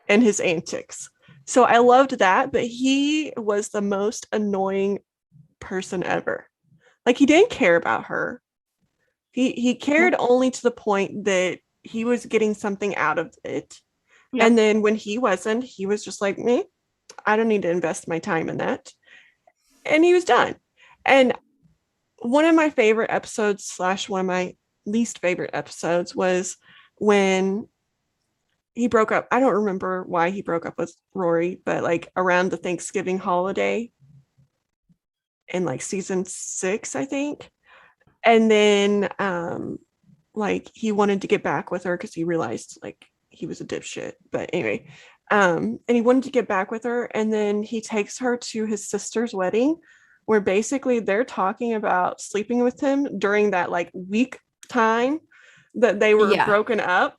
and his antics. So I loved that, but he was the most annoying person ever. Like he didn't care about her. He cared Nope. only to the point that he was getting something out of it. And Yep. then when he wasn't, he was just like, me, I don't need to invest my time in that. And he was done. And one of my favorite episodes slash one of my least favorite episodes was when he broke up. I don't remember why he broke up with Rory, but like around the Thanksgiving holiday in like season 6, I think. And then like he wanted to get back with her because he realized like he was a dipshit. But anyway, and he wanted to get back with her, and then he takes her to his sister's wedding, where basically they're talking about sleeping with him during that like week time that they were Yeah. broken up.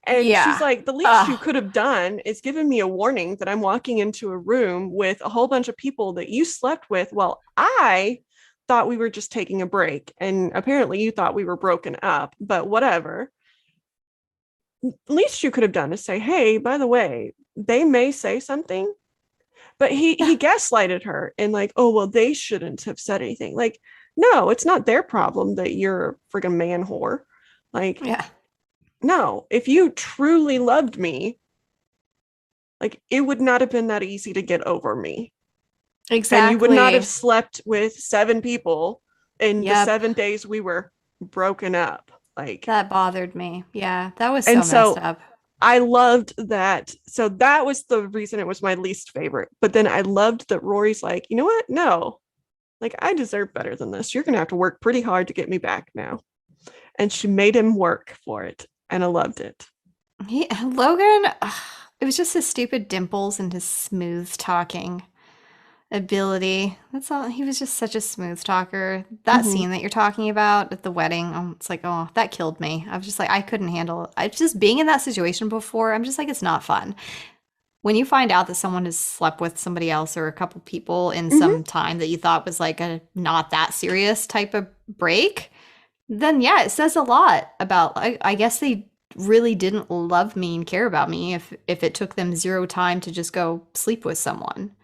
And she's Yeah. like, the least you Ugh. could have done is given me a warning that I'm walking into a room with a whole bunch of people that you slept with. Well, I thought we were just taking a break. And apparently you thought we were broken up, but whatever. Least you could have done is say, hey, by the way, they may say something. But he Yeah. gaslighted her and like, oh well, they shouldn't have said anything. Like, no, it's not their problem that you're a friggin' man whore. Like, Yeah. no, if you truly loved me, like it would not have been that easy to get over me. And you would not have Exactly. slept with 7 people in the Yep. 7 days we were broken up. Like, That bothered me. Yeah. That was so and messed so up. I loved that. So that was the reason it was my least favorite. But then I loved that Rory's like, you know what? No, like I deserve better than this. You're going to have to work pretty hard to get me back now. And she made him work for it. And I loved it. Logan, ugh, it was just his stupid dimples and his smooth talking ability. That's all. He was just such a smooth talker. That Mm-hmm. scene that you're talking about at the wedding, it's like, oh, that killed me. I was just like, I couldn't handle it. I just being in that situation before, I'm just like, it's not fun. When you find out that someone has slept with somebody else or a couple people in Mm-hmm. some time that you thought was like a not that serious type of break, then yeah, it says a lot about, I guess they really didn't love me and care about me if it took them zero time to just go sleep with someone,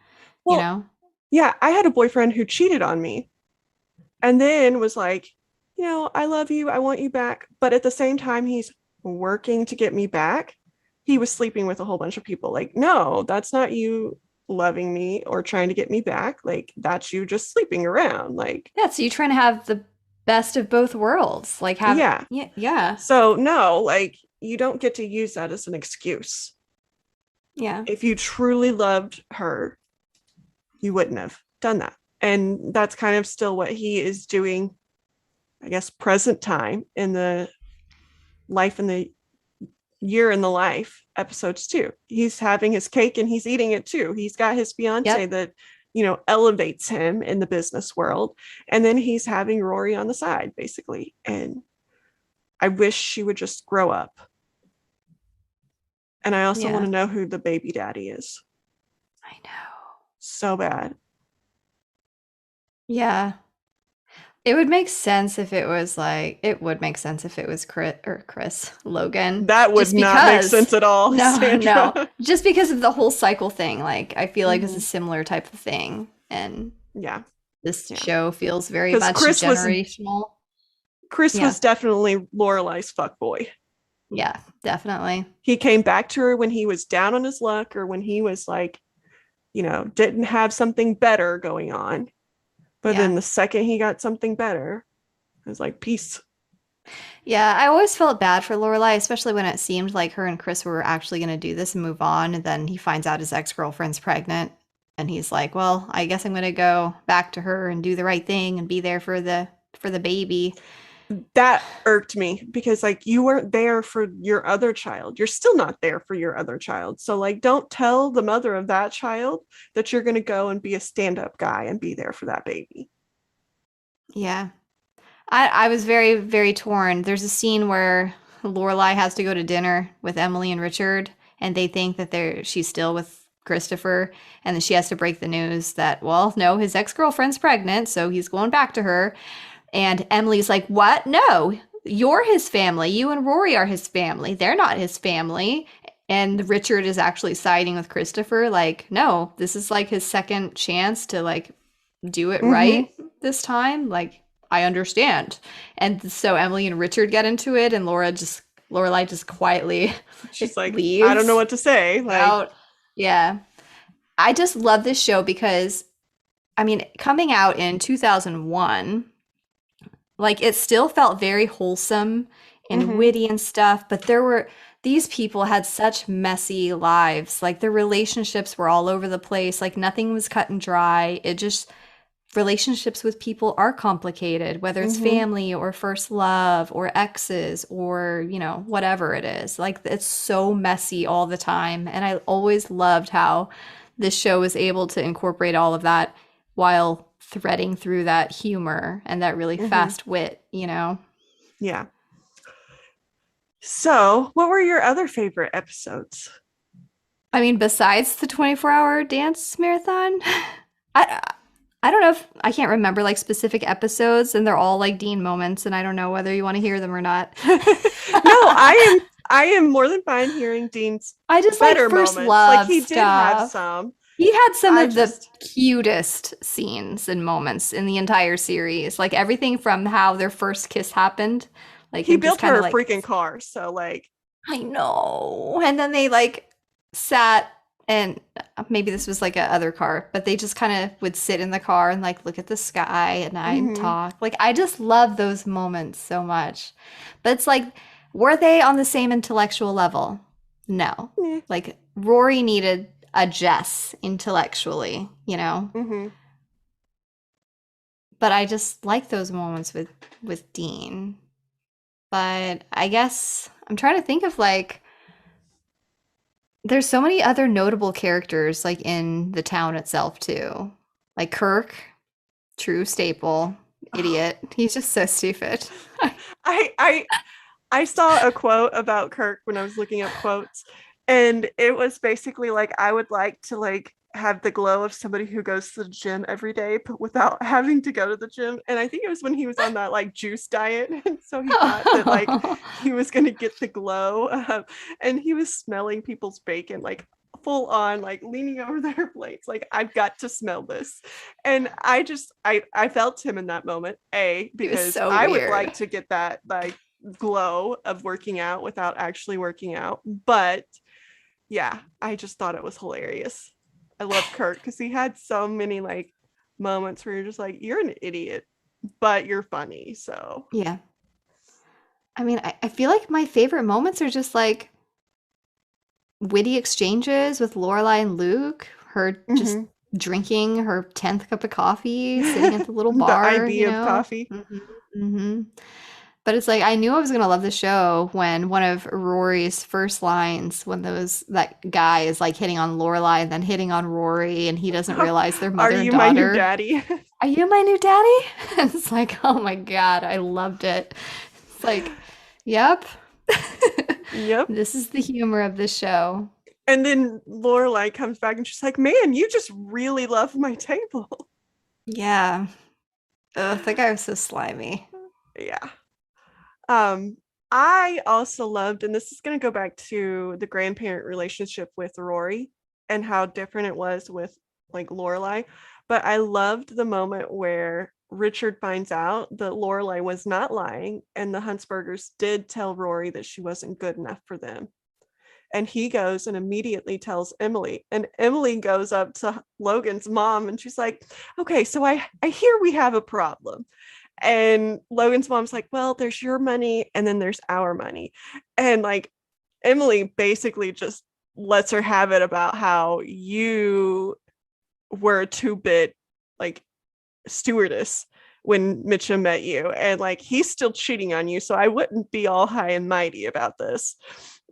you Well, know? yeah, I had a boyfriend who cheated on me and then was like, I love you, I want you back. But at the same time, he's working to get me back. He was sleeping with a whole bunch of people. Like, no, that's not you loving me or trying to get me back. Like, that's you just sleeping around. Like, Yeah, so you're trying to have the best of both worlds. Like have yeah. yeah, yeah. So, no, like, you don't get to use that as an excuse. Yeah. If you truly loved her, you wouldn't have done that. And that's kind of still what he is doing, I guess, present time in the life in the year in the life episodes too. He's having his cake and he's eating it too. He's got his fiance Yep. that, elevates him in the business world. And then he's having Rory on the side, basically. And I wish she would just grow up. And I also want Yeah. to know who the baby daddy is. I know. So bad. Yeah. It would make sense if it was like it would make sense if it was Chris Logan. That would Just not make because sense at all, no, no. Sandra. Just because of the whole cycle thing. Like I feel like it's a Mm-hmm. similar type of thing. And Yeah. this Yeah. show feels very Because much generational. Chris Yeah. was definitely Lorelai's fuckboy. Yeah, definitely. He came back to her when he was down on his luck or when he was like, didn't have something better going on. But Yeah. then the second he got something better, I was like, peace. Yeah, I always felt bad for Lorelai, especially when it seemed like her and Chris were actually going to do this and move on. And then he finds out his ex-girlfriend's pregnant, and he's like, "Well, I guess I'm going to go back to her and do the right thing and be there for the baby." That irked me because like you weren't there for your other child. You're still not there for your other child. So like don't tell the mother of that child that you're going to go and be a stand-up guy and be there for that baby. Yeah, I was very very torn. There's a scene where Lorelai has to go to dinner with Emily and Richard, and they think that she's still with Christopher, and then she has to break the news that, well, no, his ex-girlfriend's pregnant, so he's going back to her. And Emily's like, "What? No, you're his family. You and Rory are his family. They're not his family." And Richard is actually siding with Christopher, like, "No, this is like his second chance to like do it Mm-hmm. right this time. Like, I understand." And so Emily and Richard get into it, and Lorelai just quietly She's like, I don't know leaves what to say. Like, out. Yeah. I just love this show because, I mean, coming out in 2001, like it still felt very wholesome and mm-hmm, witty and stuff, but these people had such messy lives. Like their relationships were all over the place. Like nothing was cut and dry. It just relationships with people are complicated, whether it's mm-hmm. family or first love or exes or, whatever it is. Like it's so messy all the time. And I always loved how this show was able to incorporate all of that while threading through that humor and that really Mm-hmm. fast wit. Yeah. So, what were your other favorite episodes? I mean, besides the 24-hour dance marathon, I I don't know if I can't remember like specific episodes, and they're all like Dean moments, and I don't know whether you want to hear them or not. No, I am more than fine hearing Dean's I just like better first moments. Like love he did have stuff. some. He had some I of the just cutest scenes and moments in the entire series. Like everything from how their first kiss happened, like he him just built kind her of a like, freaking car. So like I know. And then they like sat and maybe this was like a other car, but they just kind of would sit in the car and like look at the sky at night and mhm, talk. Like I just love those moments so much. But it's like, were they on the same intellectual level? No. eh, Like Rory needed a Jess intellectually. mhm. But I just like those moments with Dean. But I guess I'm trying to think of like there's so many other notable characters like in the town itself too. Like Kirk, true staple, idiot. He's just so stupid. I I I saw a quote about Kirk when I was looking up quotes, and it was basically like I would like to like have the glow of somebody who goes to the gym every day, but without having to go to the gym. And I think it was when he was on that like juice diet. And so he thought that like he was going to get the glow. And he was smelling people's bacon, like full on, like leaning over their plates. Like, I've got to smell this. And I felt him in that moment, He was because so I would weird. like to get that like glow of working out without actually working out. But yeah, I just thought it was hilarious. I love Kurt because he had so many like moments where you're just like, you're an idiot, but you're funny. So, Yeah. I mean, I feel like my favorite moments are just like witty exchanges with Lorelai and Luke, her just mhm. drinking her 10th cup of coffee, sitting at the little The bar, IV you of know? coffee. Hmm. But it's like I knew I was gonna love the show when one of Rory's first lines, when that guy is like hitting on Lorelai and then hitting on Rory, and he doesn't realize they're Are mother and you my new daughter. daddy? Are you my new daddy? And it's like, oh my God, I loved it. It's like, yep. Yep. This is the humor of the show. And then Lorelai comes back and she's like, man, you just really love my table. Yeah. Ugh, that guy was so slimy. Yeah. Um, I also loved, and this is going to go back to the grandparent relationship with Rory and how different it was with like Lorelai. But I loved the moment where Richard finds out that Lorelai was not lying, and the Huntsbergers did tell Rory that she wasn't good enough for them. And he goes and immediately tells Emily, and Emily goes up to Logan's mom, and she's like, "Okay, so I hear we have a problem." And Logan's mom's like, well, there's your money and then there's our money. And like Emily basically just lets her have it about how you were a 2-bit like stewardess when Mitchum met you. And like he's still cheating on you. So I wouldn't be all high and mighty about this.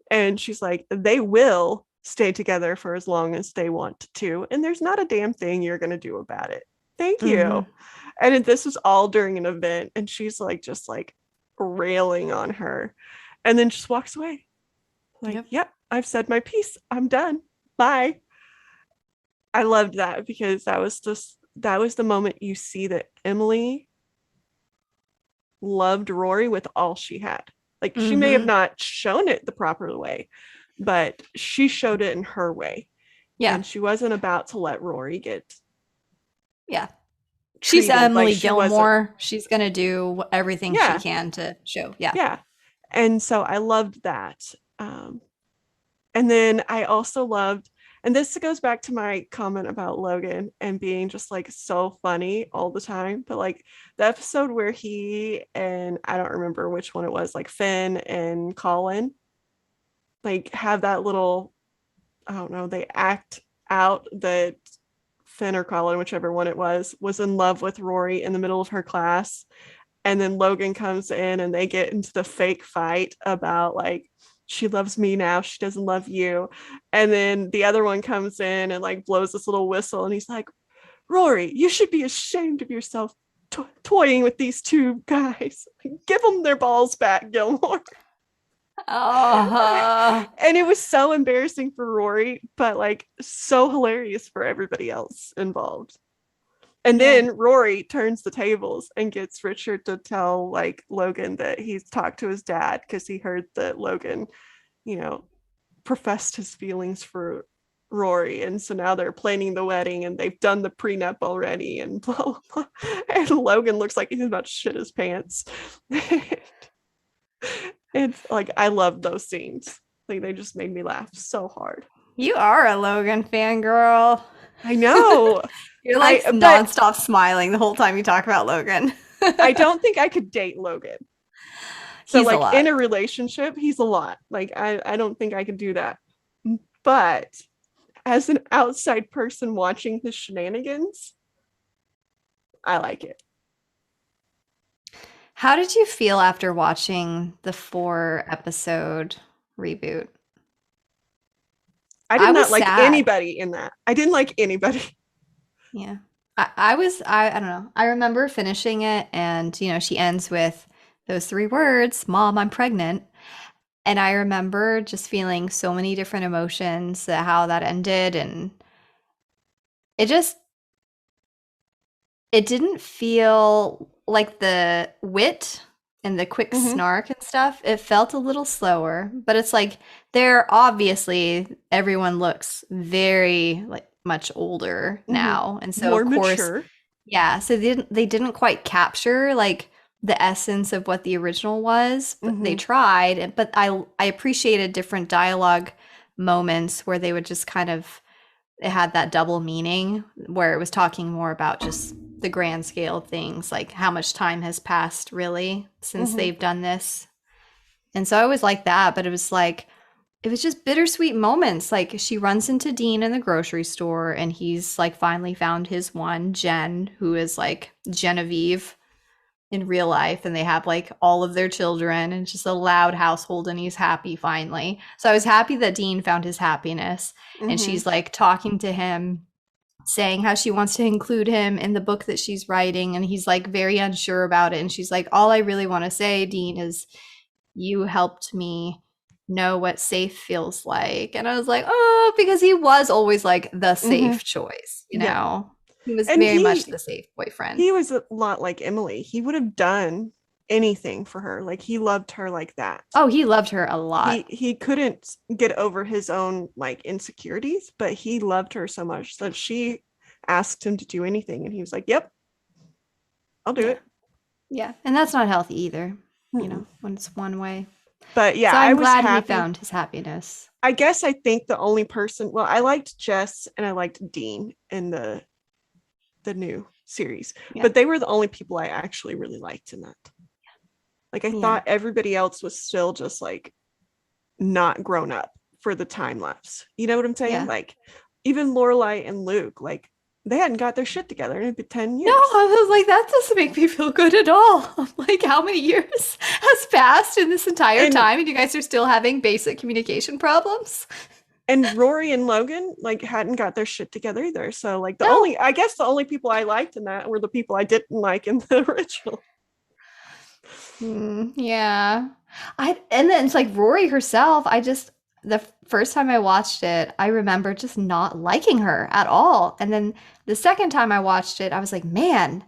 And she's like, they will stay together for as long as they want to. And there's not a damn thing you're going to do about it. Thank Hmm. you. And this was all during an event. And she's like, just like railing on her and then just walks away. Like, Yep. yep, I've said my piece. I'm done. Bye. I loved that because that was the moment you see that Emily loved Rory with all she had. Like she may have Hmm. not shown it the proper way, but she showed it in her way. Yeah. And she wasn't about to let Rory get Yeah. She's treated like Emily she wasn't. Gilmore. She's gonna do everything she Yeah, can to show. Yeah. yeah. And so I loved that. Um, and then I also loved, and this goes back to my comment about Logan and being just like so funny all the time, but like the episode where he and I don't remember which one it was, like Finn and Colin, like have that little, I don't know, they act out that Finn or Colin, whichever one it was in love with Rory in the middle of her class. And then Logan comes in and they get into the fake fight about like, she loves me now, she doesn't love you. And then the other one comes in and like blows this little whistle and he's like, Rory, you should be ashamed of yourself toying with these two guys. Give them their balls back, Gilmore. Oh, And it was so embarrassing for Rory, but like so hilarious for everybody else involved. And yeah. then Rory turns the tables and gets Richard to tell like Logan that he's talked to his dad because he heard that Logan, you know, professed his feelings for Rory. And so now they're planning the wedding and they've done the prenup already and blah, blah, blah. And Logan looks like he's about to shit his pants. It's like I love those scenes. Like they just made me laugh so hard. You are a Logan fangirl. I know. You're like But nonstop smiling the whole time you talk about Logan. I don't think I could date Logan. So He's a like in lot. a relationship, he's a lot. Like I don't think I could do that. But as an outside person watching his shenanigans, I like it. How did you feel after watching the 4 episode reboot? I did I was not like sad. anybody in that. I didn't like anybody. Yeah. I don't know. I remember finishing it and, she ends with those 3 words, Mom, I'm pregnant. And I remember just feeling so many different emotions, how that ended. And it just it didn't feel like the wit and the quick Mm-hmm. snark and stuff. It felt a little slower, but it's like they're obviously everyone looks very like much older Mm-hmm. now. And so More of course, mature. yeah, so they didn't quite capture like the essence of what the original was, but they Mm-hmm. tried. But I appreciated different dialogue moments where they would just kind of it had that double meaning where it was talking more about just the grand scale of things, like how much time has passed really since Mm-hmm. they've done this. And so I always liked that, but it was like it was just bittersweet moments. Like she runs into Dean in the grocery store and he's like finally found his one, Jen, who is like Genevieve in real life, and they have like all of their children and it's just a loud household and he's happy finally. So I was happy that Dean found his happiness and Mm-hmm. she's like talking to him saying how she wants to include him in the book that she's writing and he's like very unsure about it and she's like all I really want to say, Dean, is you helped me know what safe feels like. And I was like, oh, because he was always like the Mm-hmm. safe choice, you Yeah. know? He was And very much he the safe boyfriend. he was a lot like Emily. He would have done anything for her. Like he loved her like that. Oh, he loved her a He lot. he couldn't get over his own like insecurities, but he loved her so much that she asked him to do anything and he was like, "Yep, I'll do Yeah. it." Yeah. And that's not healthy either, Mm-mm. when it's one way. But yeah, So I I'm was glad he happy. found his happiness. I guess I think the only person, well, I liked Jess and I liked Dean in the new series, Yeah. but they were the only people I actually really liked in that. Like I Yeah. thought everybody else was still just like not grown up for the time lapse. You know what I'm saying? Yeah. Like even Lorelai and Luke, like they hadn't got their shit together and it'd been 10 No, years. I was like, that doesn't make me feel good at all. I'm like, how many years has passed in this entire And time and you guys are still having basic communication problems? and Rory and Logan like hadn't got their shit together either. So like the No. only I guess the only people I liked in that were the people I didn't like in the original. Yeah. And then it's like Rory herself, the first time I watched it, I remember just not liking her at all. And then the second time I watched it, I was like, man,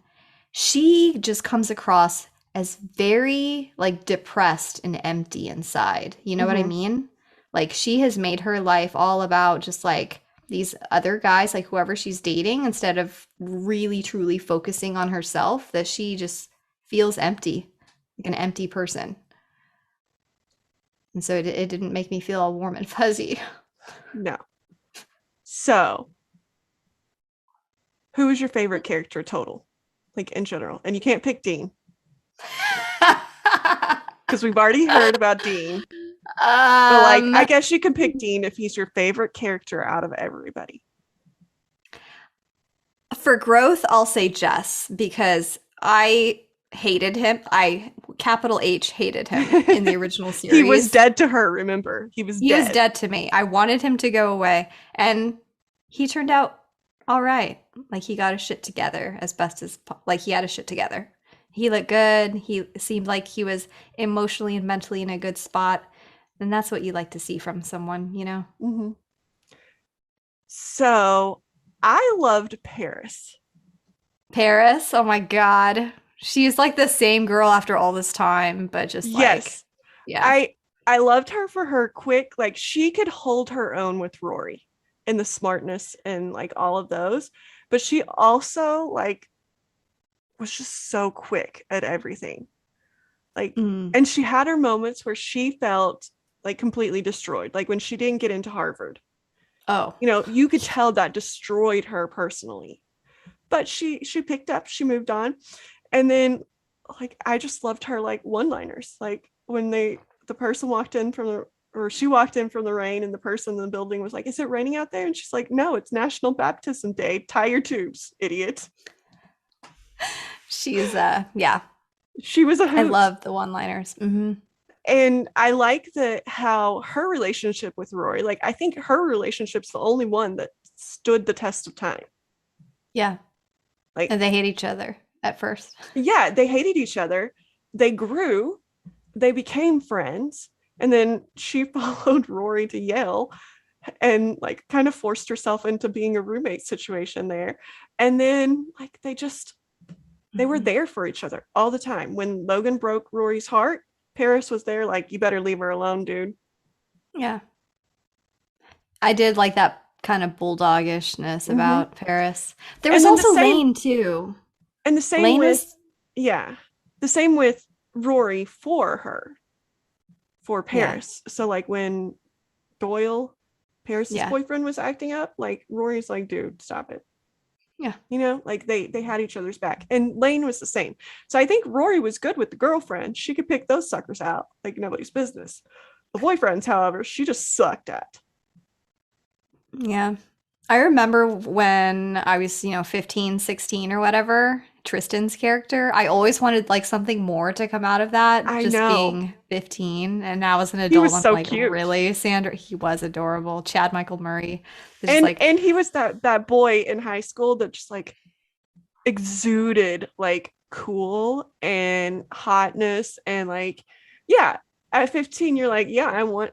she just comes across as very like depressed and empty inside. You know what I Mm-hmm. mean? Like she has made her life all about just like these other guys, like whoever she's dating, instead of really truly focusing on herself, that she just feels empty, like an empty person. And so it didn't make me feel all warm and fuzzy. No. So who is your favorite character total? Like in general. And you can't pick Dean because we've already heard about Dean. But like um I guess you can pick Dean if he's your favorite character out of everybody. For growth, I'll say Jess because I hated him. I capital H hated him in the original He was series. dead to her, remember? He was He was dead. dead to me. I wanted him to go away, and he turned out all right. Like he got his shit together as best as like he had his shit together. He looked good. He seemed like he was emotionally and mentally in a good spot, and that's what you like to see from someone, you know. Mm-hmm. So I loved Paris. Paris, oh my God. She's like the same girl after all this time, but just like, Yes. yeah. I loved her for her quick, like she could hold her own with Rory and the smartness and like all of those. But she also like was just so quick at everything. Like, Mm. and she had her moments where she felt like completely destroyed. Like when she didn't get into Harvard, Oh, you know, you could tell that destroyed her personally. But she picked up, she moved on. And then like I just loved her like one-liners. Like when the person walked in from the or she walked in from the rain and the person in the building was like, "Is it raining out there?" And she's like, "No, it's National Baptism Day. Tie your tubes, idiot." she's, yeah. She was a I hoot. love the one-liners. Hmm. And I like that how her relationship with Rory, like I think her relationship's the only one that stood the test of time. Yeah. Like, And they hate each other at first. yeah, they hated each other. They grew, they became friends, and then she followed Rory to Yale. and like kind of forced herself into being a roommate situation there. And then like they were Mhm. there for each other all the time. When Logan broke Rory's heart, Paris was there like, you better leave her alone, dude. Yeah. I did like that kind of bulldogishness Mm-hmm. about Paris. There was And then also Lane too. the same Lane with, was, yeah, the same with Rory for her, for yeah, Paris. So like when Doyle, Paris's yeah, boyfriend, was acting up, like Rory's like, dude, stop it. yeah. You know, like they had each other's back. And Lane was the same. So I think Rory was good with the girlfriend. She could pick those suckers out like nobody's business. The boyfriends, however, she just sucked at. Yeah. I remember when I was, 15, 16 or whatever, Tristan's character, I always wanted like something more to come out of that, I just know. being 15. And now as an He adult, was I'm so like, cute. really, Sandra? He was adorable. Chad Michael Murray was just And like, he was that boy in high school that just like exuded like cool and hotness and like, yeah, at 15 you're like, yeah,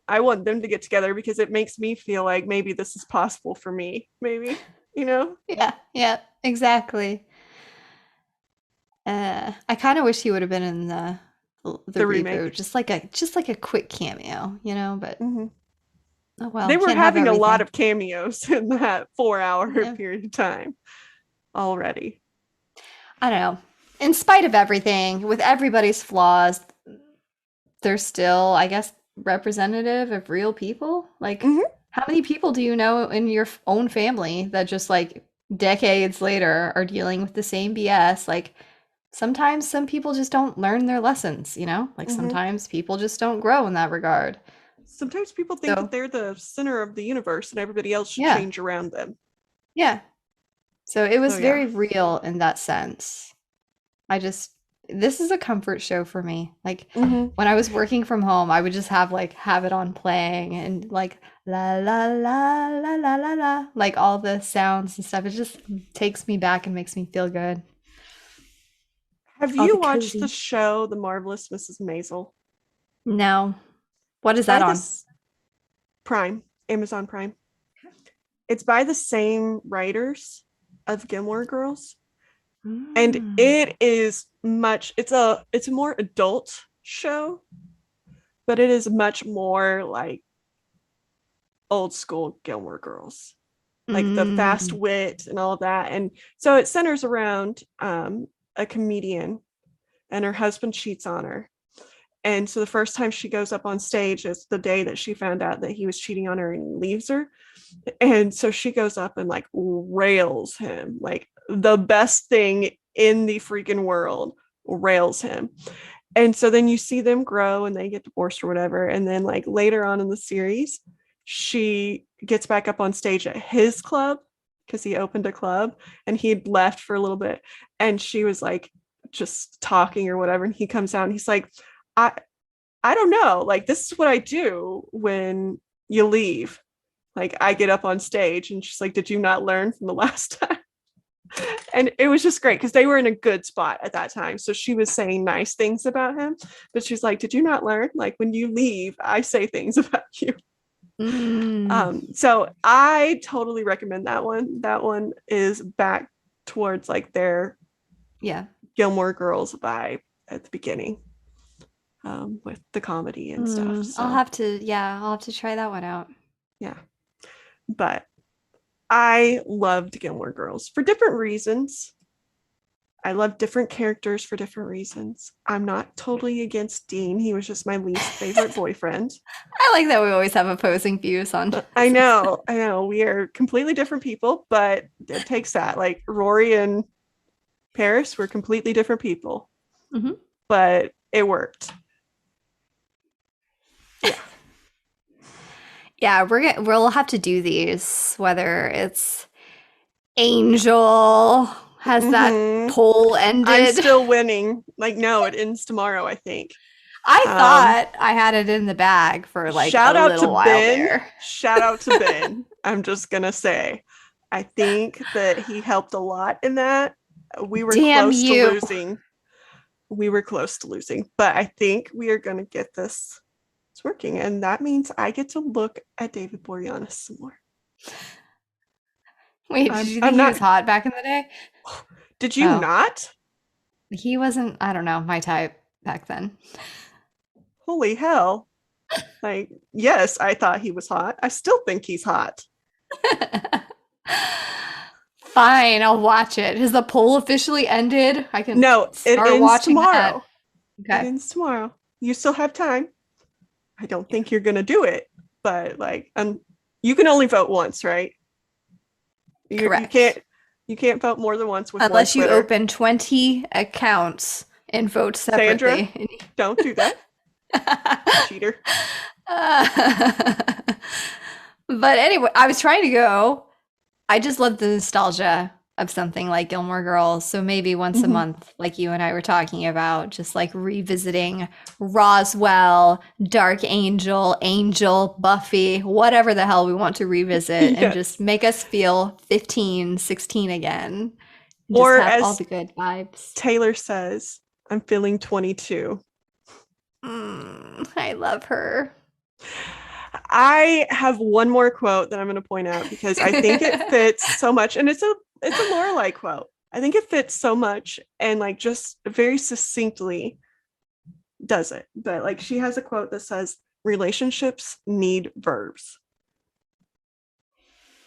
I want them to get together because it makes me feel like maybe this is possible for me, maybe, you know. yeah, yeah, exactly. I kind of wish he would have been in the The reboot, remake. just like a quick cameo, But Mm-hmm. oh well, They were can't have having a lot everything. of cameos in that 4 hour Yeah. period of time already. I don't know. In spite of everything, with everybody's flaws, they're still, I guess, representative of real people. Like, Mm-hmm. how many people do you know in your own family that just like decades later are dealing with the same BS? Like, sometimes some people just don't learn their lessons? Like, Mm-hmm. sometimes people just don't grow in that regard. Sometimes people think that So, they're the center of the universe and everybody else should yeah, change around them. yeah. So it So was yeah. very real in that sense. I just this is a comfort show for me. Like Mm-hmm. when I was working from home, I would just have it on playing and like la la la la la la la like all the sounds and stuff. It just takes me back and makes me feel good. Have All the you watched the cozy. show The Marvelous Mrs. Maisel? No. What It's is by that on? this Prime, Amazon Prime. It's by the same writers of Gilmore Girls, and Mm. it is much. It's a more adult show, but it is much more like old school Gilmore Girls, like the fast Mm. wit and all of that. And so it centers around a comedian, and her husband cheats on her. And so the first time she goes up on stage is the day that she found out that he was cheating on her and leaves her. And so she goes up and like rails him, like the best thing in the freaking world, rails him. And so then you see them grow and they get divorced or whatever. And then like later on in the series, she gets back up on stage at his club because he opened a club and he'd left for a little bit. And she was like just talking or whatever. And he comes out and he's like, I I don't know. Like this is what I do when you leave. Like I get up on stage and she's like, did you not learn from the last time? And it was just great because they were in a good spot at that time. So she was saying nice things about him, but she's like, did you not learn? Like when you leave, I say things about you. Mm. So I totally recommend that one. That one is back towards like their Yeah. Gilmore Girls vibe at the beginning, with the comedy and stuff. So I'll have to try that one out. yeah, but I loved Gilmore Girls for different reasons. I love different characters for different reasons. I'm not totally against Dean. He was just my least favorite boyfriend. I like that we always have opposing views on I this. know, I know. We are completely different people, but it takes that. Like Rory and Paris were completely different people, Mhm. but it worked. Yeah. Yeah, we'll have to do these, whether it's Angel has that Mm-hmm. poll I'm ended. still winning. Like, no, it ends tomorrow, I think. I Um, thought I had it in the bag for like a Shout out to little while Ben. there. Shout out to Ben. I'm just gonna say, I think that he helped a lot in that. We were Damn close to you. losing. We were close to losing, but I think we are gonna get this It's working. And that means I get to look at David Boreanaz some more. Wait, did you I'm think he was not, hot back in the day? did you Oh, not? he wasn't, I don't know, my type back then. Holy hell. Like, yes, I thought he was hot. I still think he's hot. Fine, I'll watch it. Has the poll officially ended? I can No, it start ends watching that. tomorrow. It Okay, ends tomorrow. You still have time. I don't think you're gonna do it, but like, you can only vote once, right? You correct. can't vote more than once with one Unless you Twitter. open 20 accounts and vote Sandra, separately. don't do that. Cheater. But anyway, I was trying to go. I just love the nostalgia of something like Gilmore Girls. So maybe once a Mhm. month, like you and I were talking about, just like revisiting Roswell, Dark Angel, Angel, Buffy, whatever the hell we want to revisit and just Yes. make us feel 15, 16 again. And just Or have all as the good vibes. Taylor says, I'm feeling 22. I love her. I have one more quote that I'm going to point out because I think it fits so much, and it's a Lorelai quote. I think it fits so much and like just very succinctly does it. But like she has a quote that says, "Relationships need verbs,"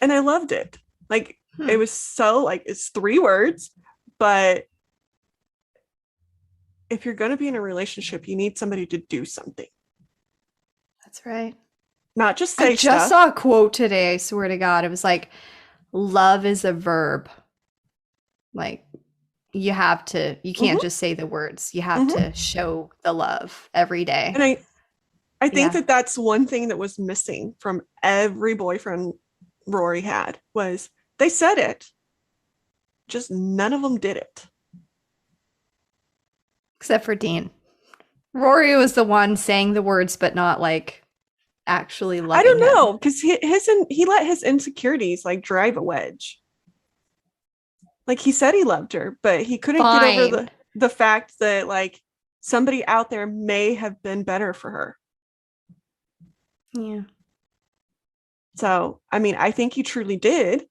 and I loved it. Like it Hmm, was so like it's 3 words, but if you're going to be in a relationship, you need somebody to do something, that's right. not just I say just stuff. saw a quote today, I swear to God. It was like, love is a verb. Like, you can't Mm-hmm, just say the words. You have mm-hmm. to show the love every And day. I think Yeah. that that's one thing that was missing from every boyfriend Rory had was they said it, just none of them did it. Except for Dean. Rory was the one saying the words, but not like actually I loving don't know him. because he let his insecurities like drive a wedge. Like he said he loved her, but he couldn't get over Fine. the fact that like somebody out there may have been better for her. Yeah. So I mean, I think he truly did.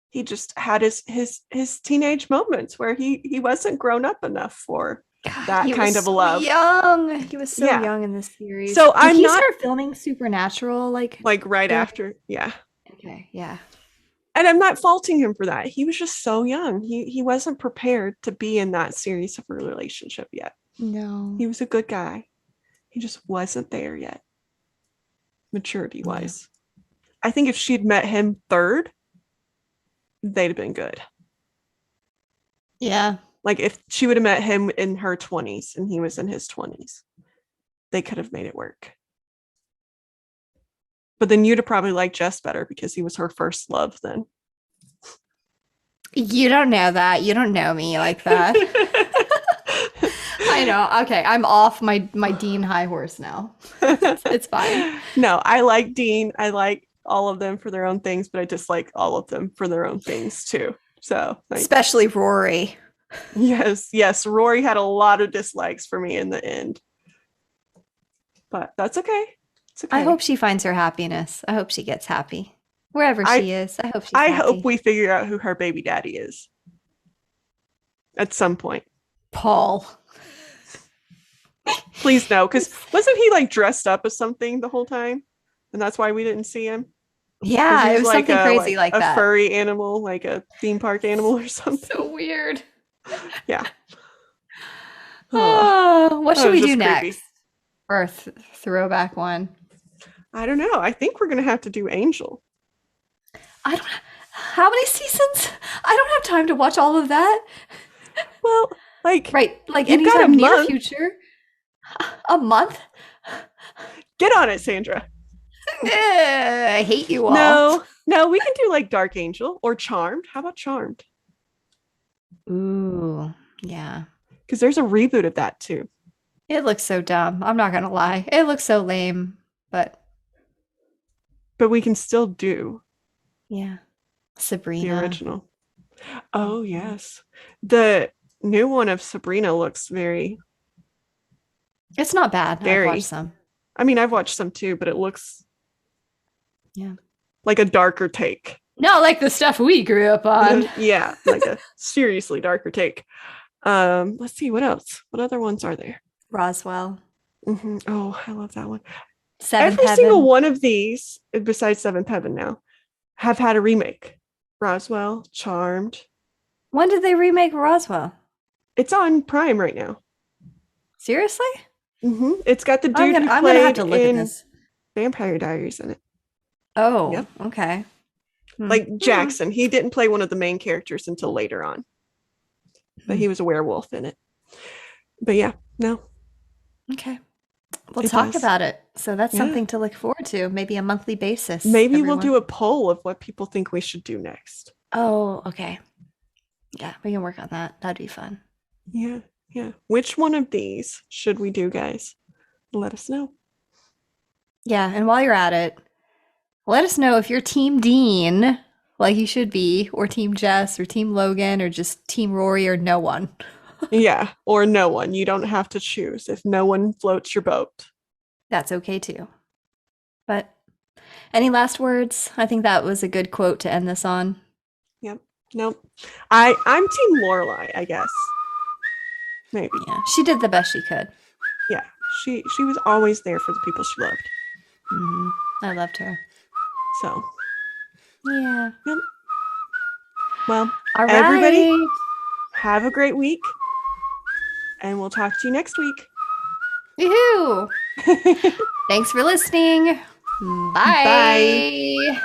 He just had his teenage moments where he wasn't grown up enough for God, that he was kind of a so love. young. He was so Yeah. young in this series. So Did I'm he not start filming Supernatural like like right during? after, yeah. Okay, yeah. And I'm not faulting him for that. He was just so young. He wasn't prepared to be in that serious of a relationship yet. No. He was a good guy. He just wasn't there yet, maturity Yeah. wise. I think if she'd met him third, they'd have been good. Yeah. Like if she would have met him in her 20s and he was in his 20s, they could have made it work. But then you'd have probably liked Jess better because he was her first love then. You don't know that. You don't know me like that. I know. Okay, I'm off my Dean high horse now. It's fine. No, I like Dean. I like all of them for their own things, but I dislike all of them for their own things too. So, like, Especially Rory. yes, Rory had a lot of dislikes for me in the end, but that's okay. It's I hope okay. she finds her happiness. I hope she gets happy. Wherever I she is, I hope she's I hope happy. we figure out who her baby daddy is at some point. Paul. Please no, because wasn't he like dressed up as something the whole time, and that's why we didn't see him? Because he Yeah, it was was something crazy like like a that. furry animal, like a theme park animal or something. So weird. Yeah. Oh, Oh, what that should was we do just next? creepy. For a throwback one. I don't know. I think we're gonna have to do Angel. I don't. How many seasons? I don't have time to watch all of that. Well, like Right, like you've got a anytime near month. future. A month? Get on it, Sandra. I hate you all. No, we can do like Dark Angel or Charmed. How about Charmed? Ooh, yeah. Because there's a reboot of that too. It looks so dumb. I'm not gonna lie. It looks so lame, but But we can still do yeah. the Sabrina. original. Oh yes. The new one of Sabrina looks very It's not bad. I've watched scary. some. I mean, I've watched some too, but it looks Yeah. like a darker take. Not like the stuff we grew up on. Yeah, like a seriously darker take. Let's see what else. What other ones are there? Roswell. Oh, I love that one. Seventh Every single Heaven. one of these, besides Seventh Heaven now, have had a remake. Roswell, Charmed. When did they remake Roswell? It's on Prime right now. Seriously? It's got the I'm dude gonna who I'm gonna have played to look at in this. Vampire Diaries in it. Oh, Yep. okay. Like Jackson. He didn't play one of the main characters until later on, but he was a werewolf in it. But yeah, no. Okay. We'll It talk does. about it. So that's Yeah. something to look forward to, maybe a monthly basis, Maybe we'll everyone. do a poll of what people think we should do next. Oh, okay. Yeah, we can work on that. That'd be fun. Yeah. Which one of these should we do, guys? Let us know. Yeah, and while you're at it, let us know if you're Team Dean, like you should be, or Team Jess, or Team Logan, or just Team Rory, or no one. Yeah, or no one. You don't have to choose if no one floats your boat. That's okay too. But any last words? I think that was a good quote to end this on. Yep. Nope. I'm Team Lorelai, I guess. Maybe. Yeah, she did the best she could. Yeah. She was always there for the people she loved. I loved her. So. Yeah. Yep. Well, All right. everybody, have a great week. And we'll talk to you next week. Woohoo! Thanks for listening. Bye. Bye.